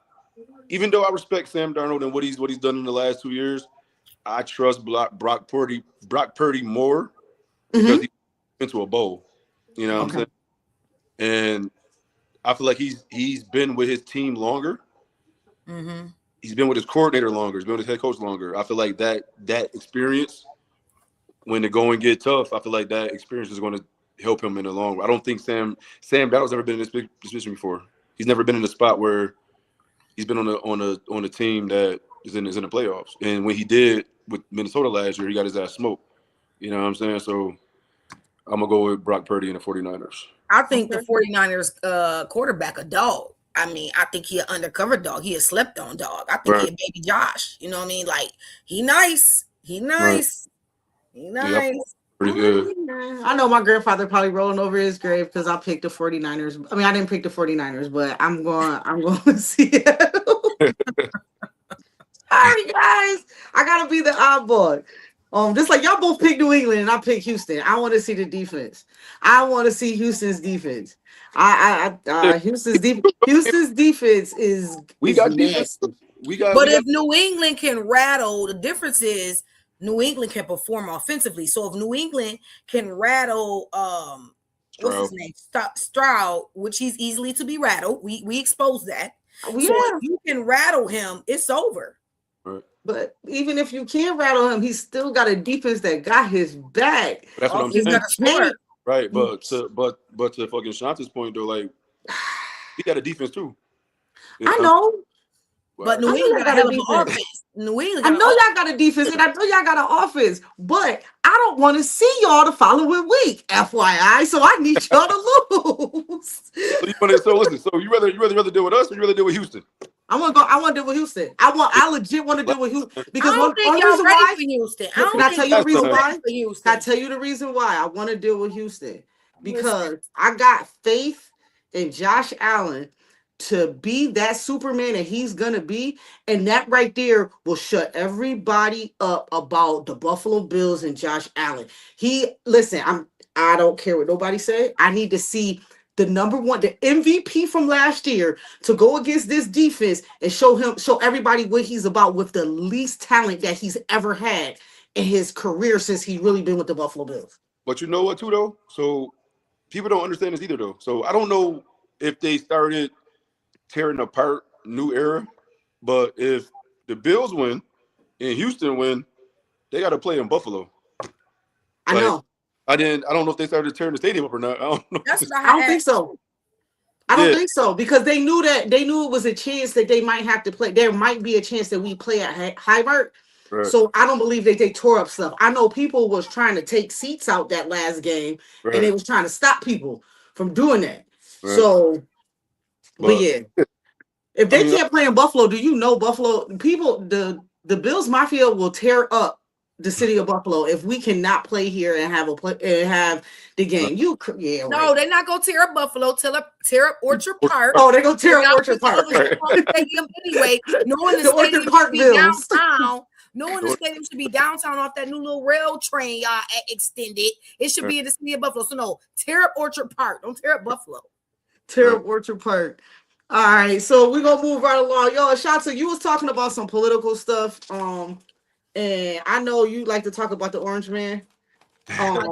even though I respect Sam Darnold and what he's done in the last 2 years, I trust Brock Purdy more because he went to a bowl. You know what I'm saying? And I feel like he's been with his team longer. Mm-hmm. He's been with his coordinator longer. He's been with his head coach longer. I feel like that experience, when the going get tough, I feel like that experience is going to help him in the long run. I don't think Sam Darnold's never been in this big position before. He's never been in a spot where he's been on a team that is in the playoffs. And when he did with Minnesota last year, he got his ass smoked. You know what I'm saying? So I'm gonna go with Brock Purdy and the 49ers. I think the 49ers quarterback a dog. I mean, I think he an undercover dog. He a slept on dog. I think he a baby Josh. You know what I mean? Like, he nice. He nice. He nice. Yeah, pretty good. I know my grandfather probably rolling over his grave because I picked the 49ers. I mean, I didn't pick the 49ers, but I'm going to see it. Sorry, guys. I gotta be the oddball. Just like y'all both picked New England and I picked Houston. I want to see the defense. I want to see Houston's defense. Houston's defense is defense. But if New England can rattle, the difference is New England can perform offensively. So if New England can rattle what's his name? Stroud, which he's easily to be rattled. We expose that. So if you can rattle him, it's over. Right. But even if you can't rattle him, he's still got a defense that got his back. That's what I'm saying. Right, but to fucking Shanta's point though, like, he got a defense too. I know. But New England got an offense. New England. I know y'all got a defense and I know y'all got an offense, but I don't want to see y'all the following week, FYI. So I need y'all to lose. So you rather deal with us or you rather deal with Houston? I want to deal with Houston. I legit want to deal with Houston because I don't think y'all ready for Houston. Can I tell you the reason why? Can I tell you the reason why I want to deal with Houston? Because I got faith in Josh Allen to be that Superman that he's gonna be, and that right there will shut everybody up about the Buffalo Bills and Josh Allen. I don't care what nobody say. I need to see the number one, the MVP from last year to go against this defense and show everybody what he's about with the least talent that he's ever had in his career since he's really been with the Buffalo Bills. But you know what too though? So people don't understand this either though. So I don't know if they started tearing apart new era, but if the Bills win and Houston win, they got to play in Buffalo. I know. I don't know if they started tearing the stadium up or not. I don't know. I don't think so. I don't think so because they knew it was a chance that they might have to play. There might be a chance that we play at Highmark. Right. So I don't believe that they tore up stuff. I know people was trying to take seats out that last game, and they was trying to stop people from doing that. Right. So, but yeah, if they can't play in Buffalo, do you know Buffalo people? The Bills Mafia will tear up the city of Buffalo if we cannot play here and have the game. No, they're not gonna tear up Buffalo. Tear up Orchard Park. Oh, they're gonna tear up Orchard Park. Anyway, knowing the stadium should be downtown. Knowing the stadium should be downtown off that new little rail train y'all extended. It should be in the city of Buffalo. So no, tear up Orchard Park. Don't tear up Buffalo. Tear up Orchard Park. All right, so we're gonna move right along. Yo, Shanta, you was talking about some political stuff. And I know you like to talk about the Orange Man. I don't.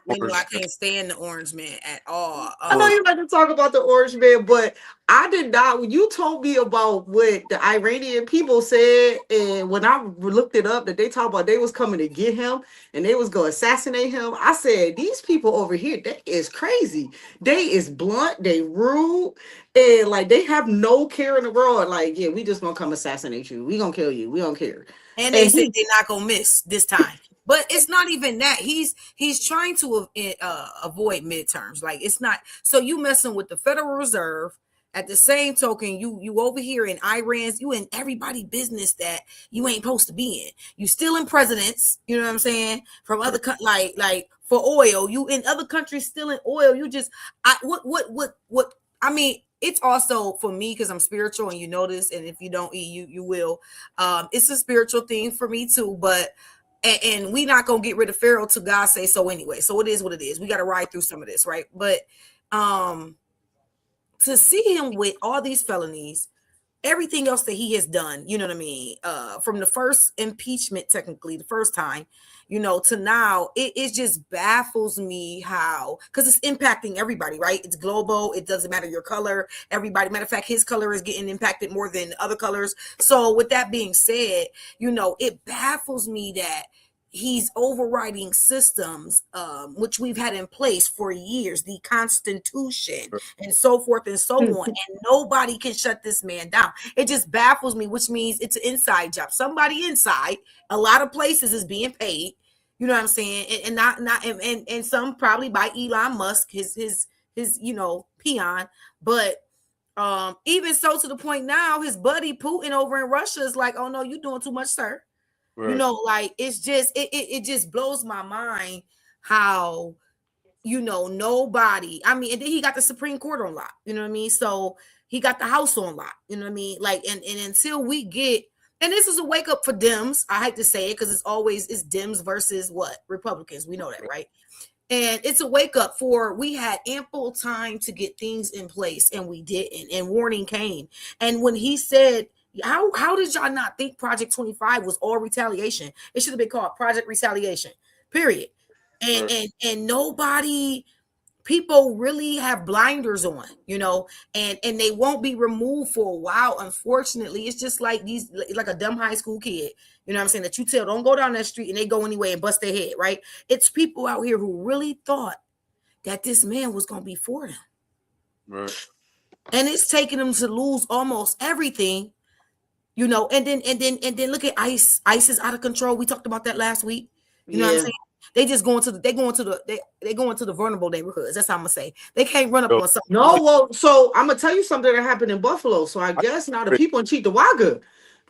You know, I can't stand the Orange Man at all. I know you like to talk about the Orange Man, but I did not. When you told me about what the Iranian people said, and when I looked it up, that they talked about they was coming to get him and they was going to assassinate him, I said, these people over here, they is crazy. They is blunt, they rude, and like they have no care in the world. Like, yeah, we just gonna come assassinate you. We gonna kill you. We don't care. And they said they're not gonna miss this time. But it's not even that. He's trying to avoid midterms. Like, it's not. So you messing with the Federal Reserve. At the same token, you over here in Iran's, you in everybody business that you ain't supposed to be in. You still in presidents, you know what I'm saying? From other like for oil, you in other countries still in oil. You just what I mean, it's also for me because I'm spiritual, and you know this, and if you don't eat, you will. It's a spiritual thing for me too, but and we not gonna get rid of Pharaoh till God say so anyway. So it is what it is. We got to ride through some of this, right? But to see him with all these felonies, everything else that he has done, you know what I mean? From the first impeachment, technically, the first time, you know, to now, it just baffles me how, because it's impacting everybody, right? It's global. It doesn't matter your color. Everybody, matter of fact, his color is getting impacted more than other colors. So with that being said, you know, it baffles me that he's overriding systems which we've had in place for years, the Constitution and so forth and so on, and nobody can shut this man down. It just baffles me, which means it's an inside job. Somebody inside a lot of places is being paid, you know what I'm saying, and not and some probably by Elon Musk, his you know, peon. But even so, to the point now, his buddy Putin over in Russia is like, oh no, you're doing too much, sir. Right. You know, like it's just it just blows my mind how, you know, nobody. I mean, and then he got the Supreme Court on lock, you know what I mean? So he got the House on lock, you know what I mean? Like, and until we get, and this is a wake up for Dems. I hate to say it because it's Dems versus what? Republicans. We know that, right? And it's a wake up for, we had ample time to get things in place and we didn't. And warning came. And when he said, how did y'all not think Project 25 was all retaliation? It should have been called Project Retaliation, period. And nobody, people really have blinders on, you know, and they won't be removed for a while. Unfortunately, it's just like these, like a dumb high school kid, you know what I'm saying, that you tell don't go down that street and they go anyway and bust their head, right? It's people out here who really thought that this man was going to be for them. Right. And it's taking them to lose almost everything. You know, and then look at ICE. ICE is out of control. We talked about that last week. You know what I'm saying? They just going to the vulnerable neighborhoods. That's how I'm gonna say. They can't run up on something. No, well, so I'm gonna tell you something that happened in Buffalo. So I guess now the people in Cheektowaga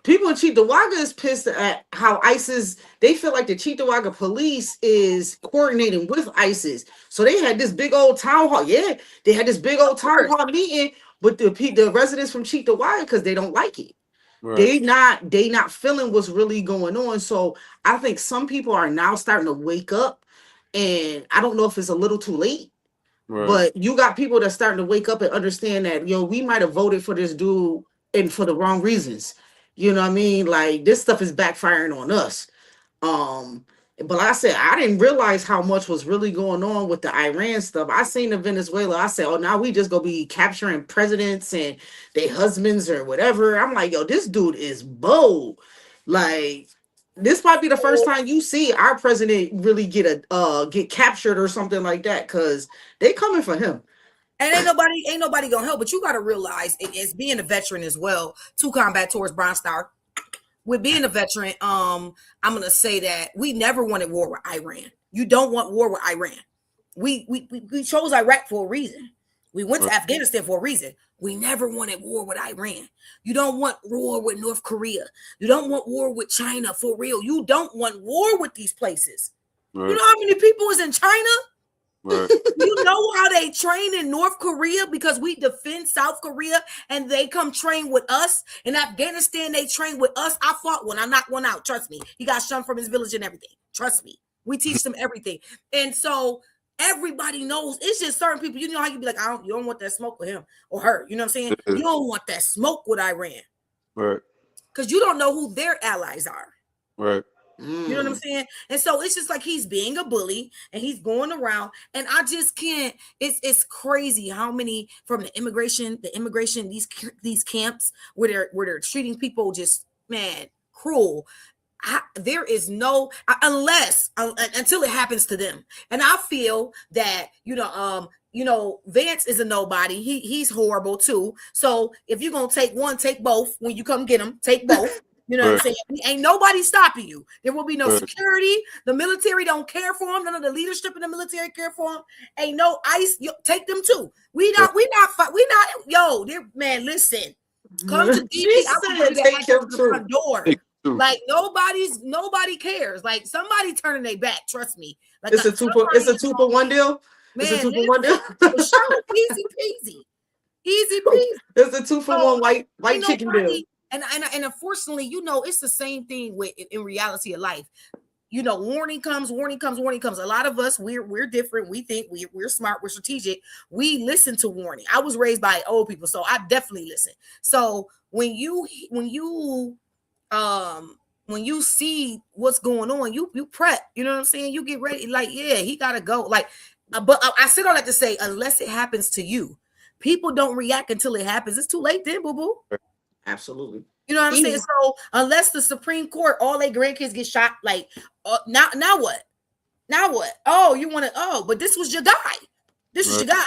is pissed at how ISIS. They feel like the Cheektowaga police is coordinating with ISIS. So they had this big old town hall. Yeah, they had this big old town hall meeting with the residents from Cheektowaga because they don't like it. Right. They not feeling what's really going on. So I think some people are now starting to wake up, and I don't know if it's a little too late, but you got people that's starting to wake up and understand that, we might have voted for this dude and for the wrong reasons. You know what I mean? Like, this stuff is backfiring on us. But like I said, I didn't realize how much was really going on with the Iran stuff. I seen the Venezuela. I said, oh, now we just gonna be capturing presidents and their husbands or whatever. I'm like, yo, this dude is bold. Like, this might be the first time you see our president really get captured or something like that, because they coming for him. And ain't nobody gonna help. But you gotta realize, it's being a veteran as well, to combat towards Brownstar. With being a veteran, I'm gonna say that we never wanted war with Iran. You don't want war with Iran. We chose Iraq for a reason. We went to Afghanistan for a reason. We never wanted war with Iran. You don't want war with North Korea. You don't want war with China, for real. You don't want war with these places. Right. You know how many people is in China? Right. You know how they train in North Korea, because we defend South Korea and they come train with us. In Afghanistan, they train with us. I fought one. I knocked one out. Trust me. He got shunned from his village and everything. Trust me. We teach them everything. And so everybody knows. It's just certain people. You know how you be like, you don't want that smoke with him or her. You know what I'm saying? You don't want that smoke with Iran. Right. Because you don't know who their allies are. Right. You know what I'm saying? And so it's just like he's being a bully and he's going around, and I just can't. It's crazy how many from the immigration, these camps where they're treating people just, man, cruel. There is no until it happens to them. And I feel that Vance is a nobody. He's horrible too. So if you're gonna take one, take both. When you come get them, take both. You know what I'm saying? Ain't nobody stopping you. There will be no security. The military don't care for them. None of the leadership in the military care for them. Ain't no ICE. Take them too. We not. Yo, man, listen. Come to DC. Take them to the door. Like nobody cares. Like somebody turning their back. Trust me. Like it's a two for one deal. Man, it's a 2 for 1 deal. Easy peasy. Easy peasy. It's a 2-for-1 white Ain't chicken nobody- deal. And unfortunately, it's the same thing with in reality of life. Warning comes. A lot of us, we're different. We think we're smart, we're strategic. We listen to warning. I was raised by old people, so I definitely listen. So when you see what's going on, you prep. You know what I'm saying? You get ready. Like, yeah, he gotta go. Like, but I said all that to say, unless it happens to you, people don't react until it happens. It's too late then, boo boo. Absolutely. You know what I'm saying? So unless the Supreme Court, all their grandkids get shot, like now what? Now what? Oh, you want to? But this was your guy. This is your guy.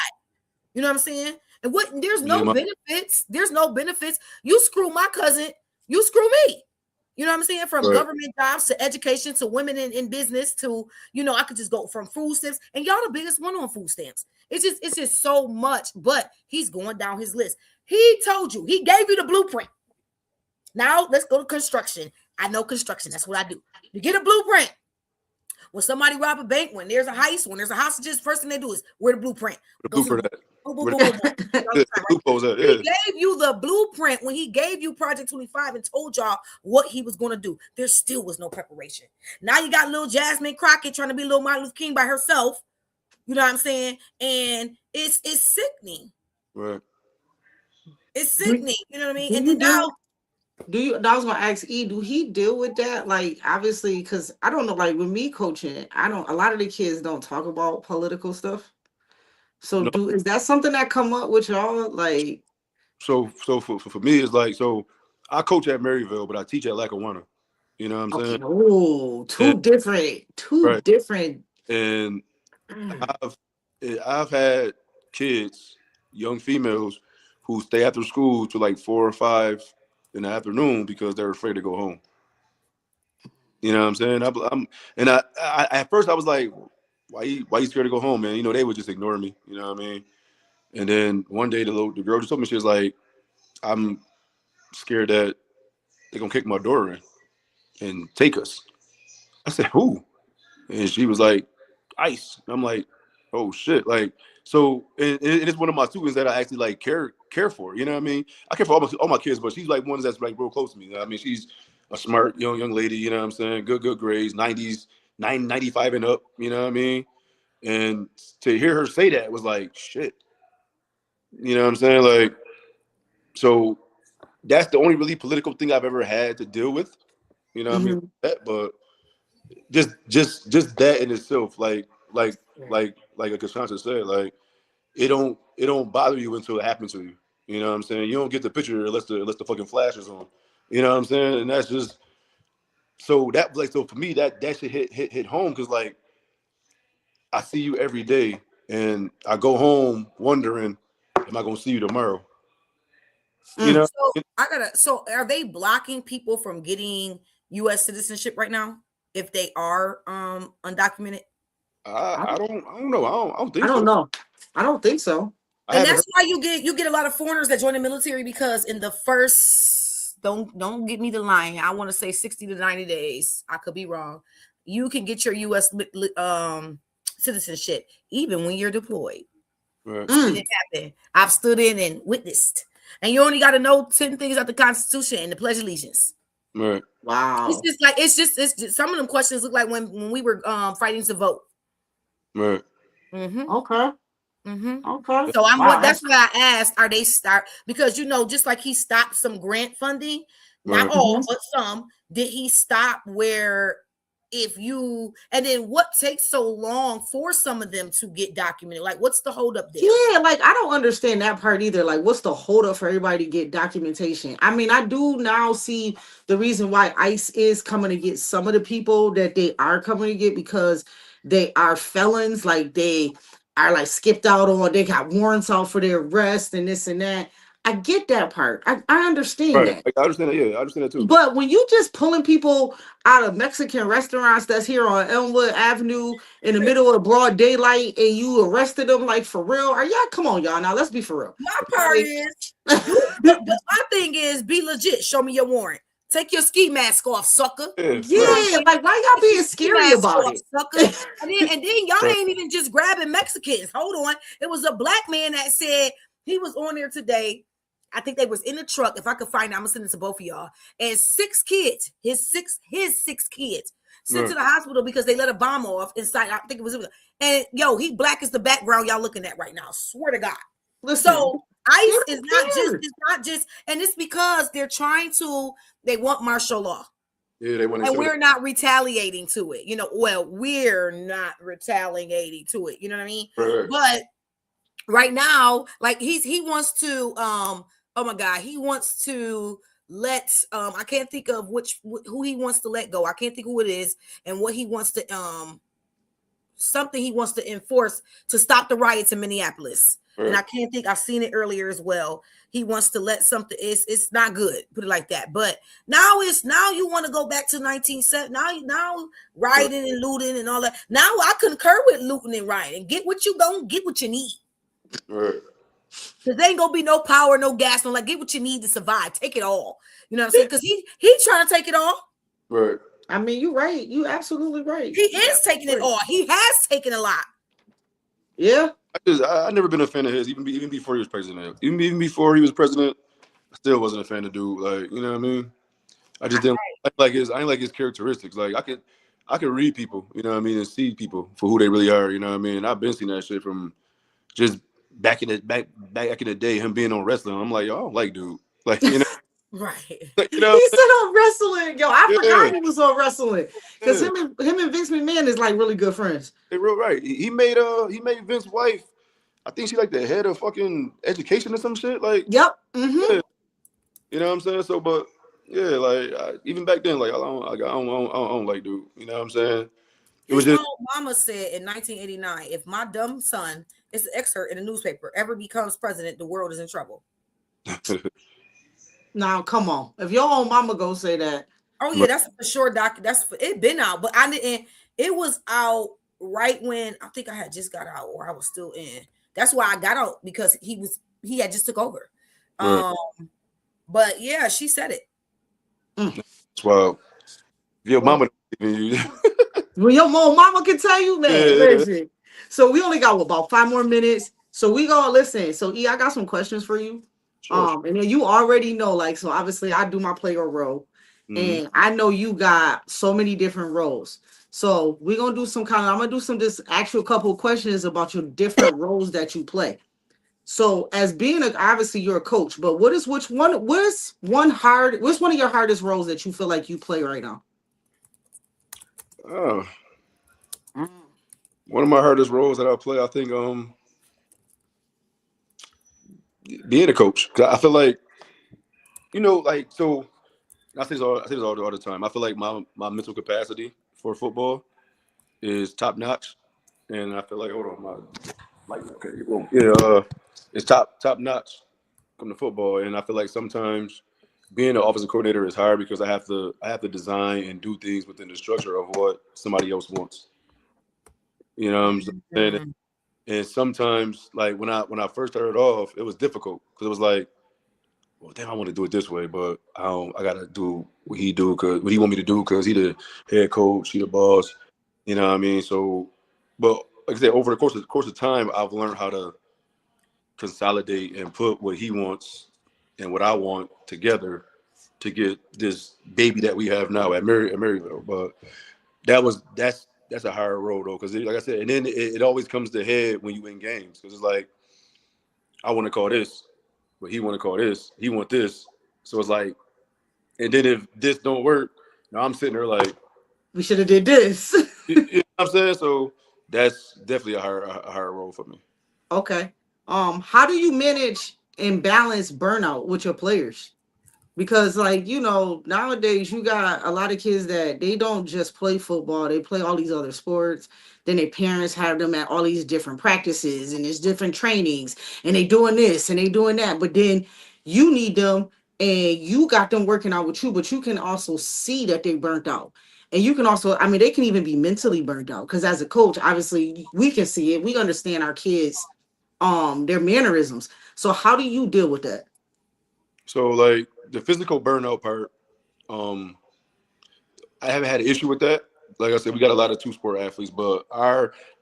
You know what I'm saying? And there's no benefits. There's no benefits. You screw my cousin, you screw me. You know what I'm saying? From government jobs to education to women in business to, I could just go from food stamps, and y'all the biggest one on food stamps. It's just so much, but he's going down his list. He told you, he gave you the blueprint. Now let's go to construction. I know construction. That's what I do. You get a blueprint. When somebody rob a bank, when there's a heist, when there's a hostages, first thing they do is where the blueprint. The blueprint. He gave you the blueprint when he gave you Project 25 and told y'all what he was going to do. There still was no preparation. Now you got little Jasmine Crockett trying to be little Martin Luther King by herself. You know what I'm saying? And it's sickening. Right. It's sickening. You know what I mean? And now. I was gonna ask E, do he deal with that? Like, obviously, because I don't know, like with me coaching, a lot of the kids don't talk about political stuff. So is that something that come up with y'all? Like, so for me, it's like, so I coach at Maryville, but I teach at Lackawanna. You know what I'm saying? Oh, two different. And I've had kids, young females, who stay after school to like 4 or 5 in the afternoon because they're afraid to go home. You know what I'm saying? I at first I was like, why you scared to go home, man? They would just ignore me. You know what I mean? And then one day the girl just told me, she was like, I'm scared that they're gonna kick my door in and take us. I said, who? And she was like, ICE. And I'm like, oh shit. Like, so and it's one of my students that I actually like care for. You know what I mean? I care for all my kids, but she's like one that's like real close to me. You know what I mean? She's a smart young lady, you know what I'm saying? Good grades, 95 and up, you know what I mean? And to hear her say that was like, shit. You know what I'm saying? Like, so that's the only really political thing I've ever had to deal with. You know what I mean? But just that in itself, like Cassandra said, like it don't bother you until it happens to you. You know what I'm saying? You don't get the picture unless the fucking flash is on. You know what I'm saying? And that's just so for me that shit hit home, because like I see you every day and I go home wondering, am I gonna see you tomorrow? You know? So are they blocking people from getting US citizenship right now if they are undocumented? I don't know. I don't think so. I don't know. I don't think so. And that's why you get a lot of foreigners that join the military, because in the first, don't get me the line, I want to say 60 to 90 days, I could be wrong, you can get your US citizenship even when you're deployed. Right. It didn't happen. I've stood in and witnessed. And you only got to know 10 things about the Constitution and the Pledge of Allegiance. Right. Wow. It's just some of them questions look like when we were fighting to vote. Right. Okay. Okay. So that's why I asked, are they because just like he stopped some grant funding, not all, but some, did he stop where and then what takes so long for some of them to get documented? Like, what's the holdup there? Yeah, like I don't understand that part either. Like, what's the holdup for everybody to get documentation? I mean, I do now see the reason why ICE is coming to get some of the people that they are coming to get, because they are felons, like they are like skipped out on, they got warrants out for their arrest and this and that. I get that part. I understand that. I understand that. Yeah, I understand that too. But when you just pulling people out of Mexican restaurants that's here on Elmwood Avenue in the middle of broad daylight and you arrested them, like, for real? Come on, y'all. Now let's be for real. My part is, my thing is, be legit. Show me your warrant. Take your ski mask off, sucker. Yeah, like, why y'all being scary about it? Sucker. And then y'all ain't even just grabbing Mexicans. Hold on. It was a black man that said, He was on there today. I think they was in the truck. If I could find it, I'm gonna send it to both of y'all. And 6 kids, his six kids, sent to the hospital because they let a bomb off inside. I think it was. And yo, he black is the background y'all looking at right now. Swear to God. Listen, So ICE is not just, and it's because they want martial law. Yeah, they want. And we're not retaliating to it. We're not retaliating to it. You know what I mean? Right. But right now, like he wants to oh my God, he wants to let I can't think of who he wants to let go. I can't think who it is and what he wants to something he wants to enforce to stop the riots in Minneapolis. Right. And I can't think, I've seen it earlier as well. He wants to let something, it's not good, put it like that. But now you want to go back to 1970. Now rioting and looting and all that. Now I concur with looting and rioting. Get what you don't get what you need. Right. Because there ain't gonna be no power, no gas, no get what you need to survive. Take it all. You know what I'm saying? Because he's trying to take it all. Right. I mean, you're right. You absolutely right. He is taking it all. He has taken a lot. Yeah. I never been a fan of his, even before he was president. Even before he was president, I still wasn't a fan of dude. Like, you know what I mean? I just didn't like his. I didn't like his characteristics. Like, I could read people, you know what I mean, and see people for who they really are. You know what I mean? I've been seeing that shit from just back in the day. Him being on wrestling, I'm like, yo, I don't like dude. Like, you know. Right. Like, you know, he said on wrestling. Yo, I forgot he was on wrestling. Because him and Vince McMahon is like really good friends. They're real right. He made Vince's wife, I think she like the head of fucking education or some shit. Like, yep. Mm-hmm. Yeah. You know what I'm saying? So, but yeah, like even back then, like I don't like dude. You know what I'm saying? It was just mama said in 1989, if my dumb son, it's an excerpt in the newspaper, ever becomes president, the world is in trouble. Now, come on. If your own mama go say that. Oh, yeah, that's for sure, doc. It been out, but I didn't. It was out right when I think I had just got out or I was still in. That's why I got out because he had just took over. Right. But yeah, she said it. Well, your mama. Well, your mama can tell you, man. Yeah. Listen. So we only got about 5 more minutes. So we gonna listen. So I got some questions for you. Sure. And then you already know, like, so obviously I do my player role, and I know you got so many different roles. So we're gonna do I'm gonna do some just actual couple of questions about your different roles that you play. So as being obviously you're a coach, but what's one of your hardest roles that you feel like you play right now? One of my hardest roles that I play, I think, being a coach. Cause I feel like, like, so I say this all the time. I feel like my mental capacity for football is top notch, and I feel like it's top notch from the football, and I feel like sometimes being an offensive coordinator is hard because I have to design and do things within the structure of what somebody else wants. You know what I'm saying? Mm-hmm. And sometimes, like when I first started off, it was difficult because it was like, well, damn, I want to do it this way, but I gotta do what he want me to do because he the head coach, he the boss. You know what I mean? So, but like I said, over the course of time, I've learned how to consolidate and put what he wants and what I want together to get this baby that we have now at Maryville. But that's a hard road though, because like I said, and then it always comes to head when you win games, because it's like, I want to call this, but he want to call this, he want this, so it's like, and then if this don't work, now I'm sitting there like, we should have did this. You know what I'm saying? So that's definitely a hard role for me. Okay. How do you manage and balance burnout with your players? Because, like, nowadays you got a lot of kids that they don't just play football, they play all these other sports. Then their parents have them at all these different practices and there's different trainings and they doing this and they doing that. But then you need them and you got them working out with you, but you can also see that they burnt out. And you can also, they can even be mentally burnt out. Because as a coach, obviously we can see it. We understand our kids, their mannerisms. So how do you deal with that? So, like, the physical burnout part, I haven't had an issue with that. Like I said, we got a lot of 2-sport athletes, but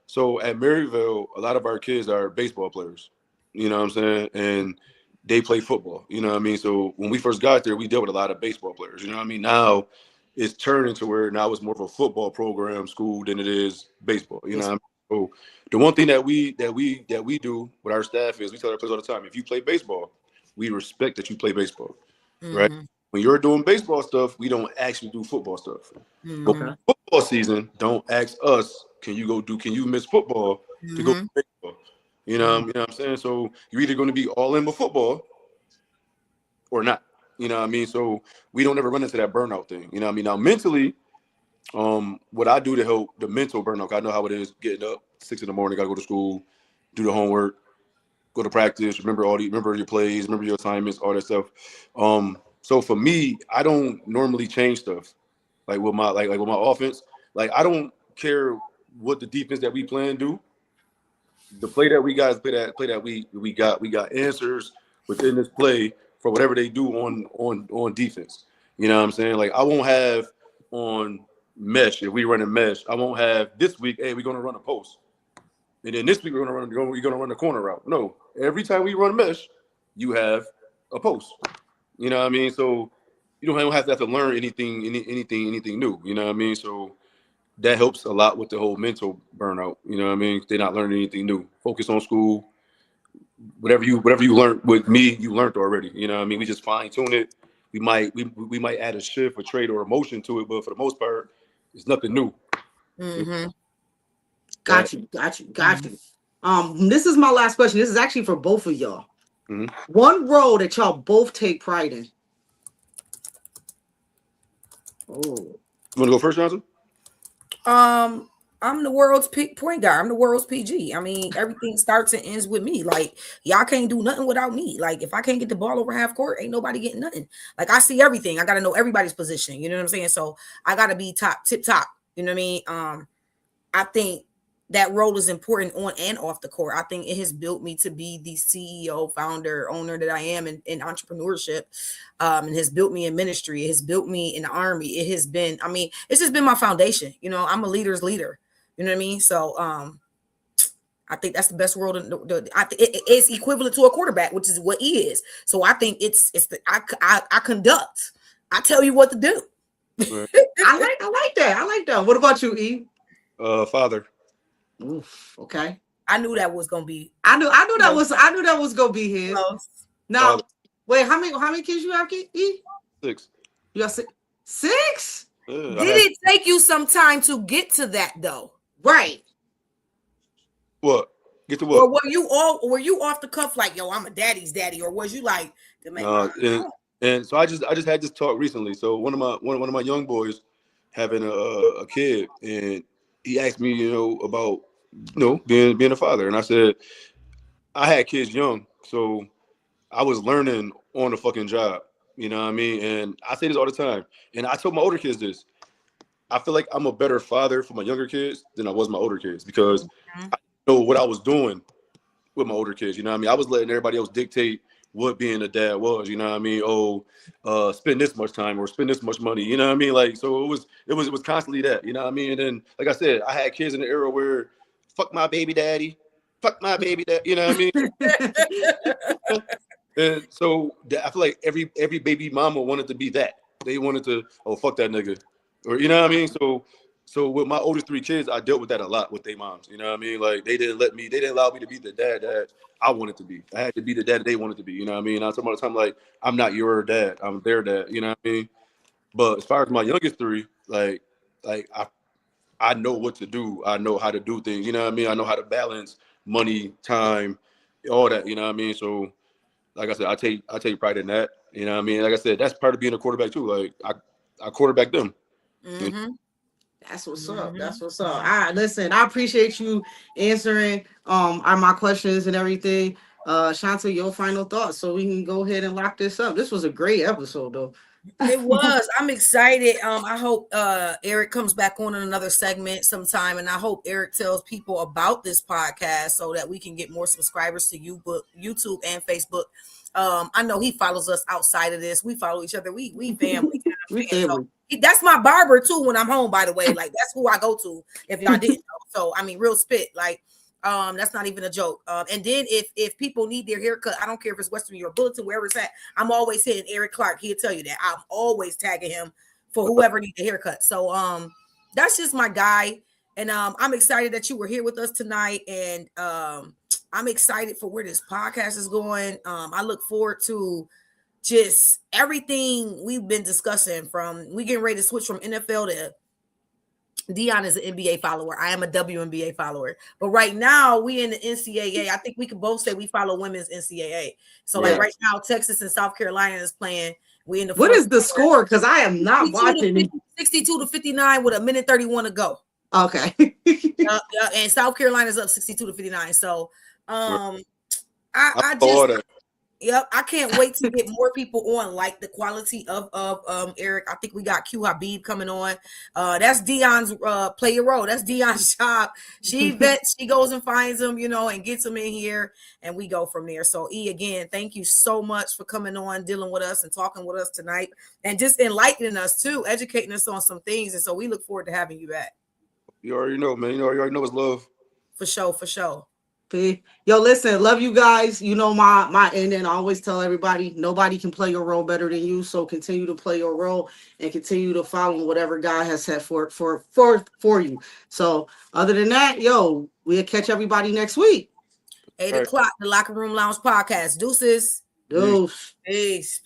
so at Maryville, a lot of our kids are baseball players. You know what I'm saying? And they play football. You know what I mean? So when we first got there, we dealt with a lot of baseball players. You know what I mean? Now it's turning to where now it's more of a football program school than it is baseball. You know what I mean? So the one thing that we do with our staff is we tell our players all the time: if you play baseball, we respect that you play baseball, right? When you're doing baseball stuff, we don't actually do football stuff. But football season, don't ask us, can you miss football to go to baseball? You know what I'm saying? So you're either going to be all in with football or not. You know what I mean? So we don't ever run into that burnout thing. You know what I mean? Now mentally, what I do to help the mental burnout, I know how it is getting up 6 a.m, gotta go to school, do the homework, go to practice, remember your plays, remember your assignments, all that stuff. So for me, I don't normally change stuff like with my with my offense. Like I don't care what the defense that we plan do. The play that we guys play that we got answers within this play for whatever they do on defense. You know what I'm saying? Like I won't have on mesh if we run a mesh. I won't have this week. Hey, we're gonna run a post, and then this week we're gonna run the corner route. No, every time we run mesh, you have a post. You know what I mean? So you don't have to learn anything new. You know what I mean? So that helps a lot with the whole mental burnout. You know what I mean? They're not learning anything new. Focus on school. Whatever you learned with me, you learned already. You know what I mean? We just fine tune it. We might add a shift, a trade, or emotion to it, but for the most part, it's nothing new. Got you. This is my last question. This is actually for both of y'all. One role that y'all both take pride in. Oh, you want to go first, Johnson? I'm the world's point guard. I'm the world's PG. I mean, everything starts and ends with me. Like, y'all can't do nothing without me. Like, if I can't get the ball over half court, ain't nobody getting nothing. Like, I see everything. I got to know everybody's position. You know what I'm saying? So I got to be tip top. You know what I mean? I think that role is important on and off the court. I think it has built me to be the CEO, founder, owner that I am in entrepreneurship, and has built me in ministry. It has built me in the army. It has been, I mean, it's just been my foundation. You know, I'm a leader's leader. You know what I mean? So I think that's the best role. It's equivalent to a quarterback, which is what he is. So I think I conduct. I tell you what to do. Right. I like that. What about you, E? Father. Oof, okay. I knew that was gonna be. I knew that was gonna be his. Now, wait, how many kids you have, E? 6. You got 6? Did it take you some time to get to that though? Right. What? Get to what? Or were you off the cuff like, yo, I'm a daddy's daddy, or was you like the man? And so I just had this talk recently. So one of my young boys having a kid, and he asked me, about being a father, and I said I had kids young, so I was learning on the fucking job. You know what I mean? And I say this all the time, and I told my older kids this. I feel like I'm a better father for my younger kids than I was my older kids because I know what I was doing with my older kids. You know what I mean? I was letting everybody else dictate what being a dad was. You know what I mean? Oh, spend this much time or spend this much money. You know what I mean? Like, so it was constantly that. You know what I mean? And then, like I said, I had kids in the era where fuck my baby daddy, fuck my baby dad. You know what I mean? And so I feel like every baby mama wanted to be that. They wanted to, fuck that nigga. Or, you know what I mean? So with my oldest 3 kids, I dealt with that a lot with their moms. You know what I mean? Like they didn't allow me to be the dad that I wanted to be. I had to be the dad that they wanted to be. You know what I mean? I tell them all the time, like, I'm not your dad. I'm their dad. You know what I mean? But as far as my youngest 3, like I know what to do. I know how to do things. You know what I mean? I know how to balance money, time, all that. You know what I mean? So like I said, I take pride in that. You know what I mean? Like I said, that's part of being a quarterback too. Like I quarterback them. Mm-hmm. That's what's up. That's what's up. All right, listen, I appreciate you answering my questions and everything. Shanta, your final thoughts so we can go ahead and lock this up. This was a great episode though. It was. I'm excited. I hope Eric comes back on in another segment sometime, and I hope Eric tells people about this podcast so that we can get more subscribers to YouTube and Facebook. I know he follows us outside of this. We follow each other. We family. We family. So, that's my barber too when I'm home, by the way. Like, that's who I go to if y'all didn't know. So I mean, real spit. Like, That's not even a joke. And then if people need their haircut, I don't care if it's Western or Bulletin, wherever it's at, I'm always hitting Eric Clark. He'll tell you that. I'm always tagging him for whoever needs a haircut. So that's just my guy. And I'm excited that you were here with us tonight. And I'm excited for where this podcast is going. I look forward to just everything we've been discussing. From we getting ready to switch from NFL to Dion is an NBA follower. I am a WNBA follower. But right now, we in the NCAA. I think we can both say we follow women's NCAA. So, like right now, Texas and South Carolina is playing. We in the what is the score? Because I am not watching. 62-59 with a minute 31 to go. Okay. And South Carolina's up 62-59. So, I can't wait to get more people on, like the quality of Eric. I think we got Q Habib coming on. That's Dion's play your role. That's Dion's job. She vets, she goes and finds them, and gets them in here, and we go from there. So again, thank you so much for coming on, dealing with us and talking with us tonight, and just enlightening us too, educating us on some things. And so we look forward to having you back. You already know, man. You already know it's love. For sure. Yo, listen, love you guys. You know my end, and I always tell everybody, nobody can play your role better than you. So continue to play your role and continue to follow whatever God has set for you. So other than that, yo, we'll catch everybody next week. 8 o'clock, the Locker Room Lounge podcast. Deuces. Deuce. Peace.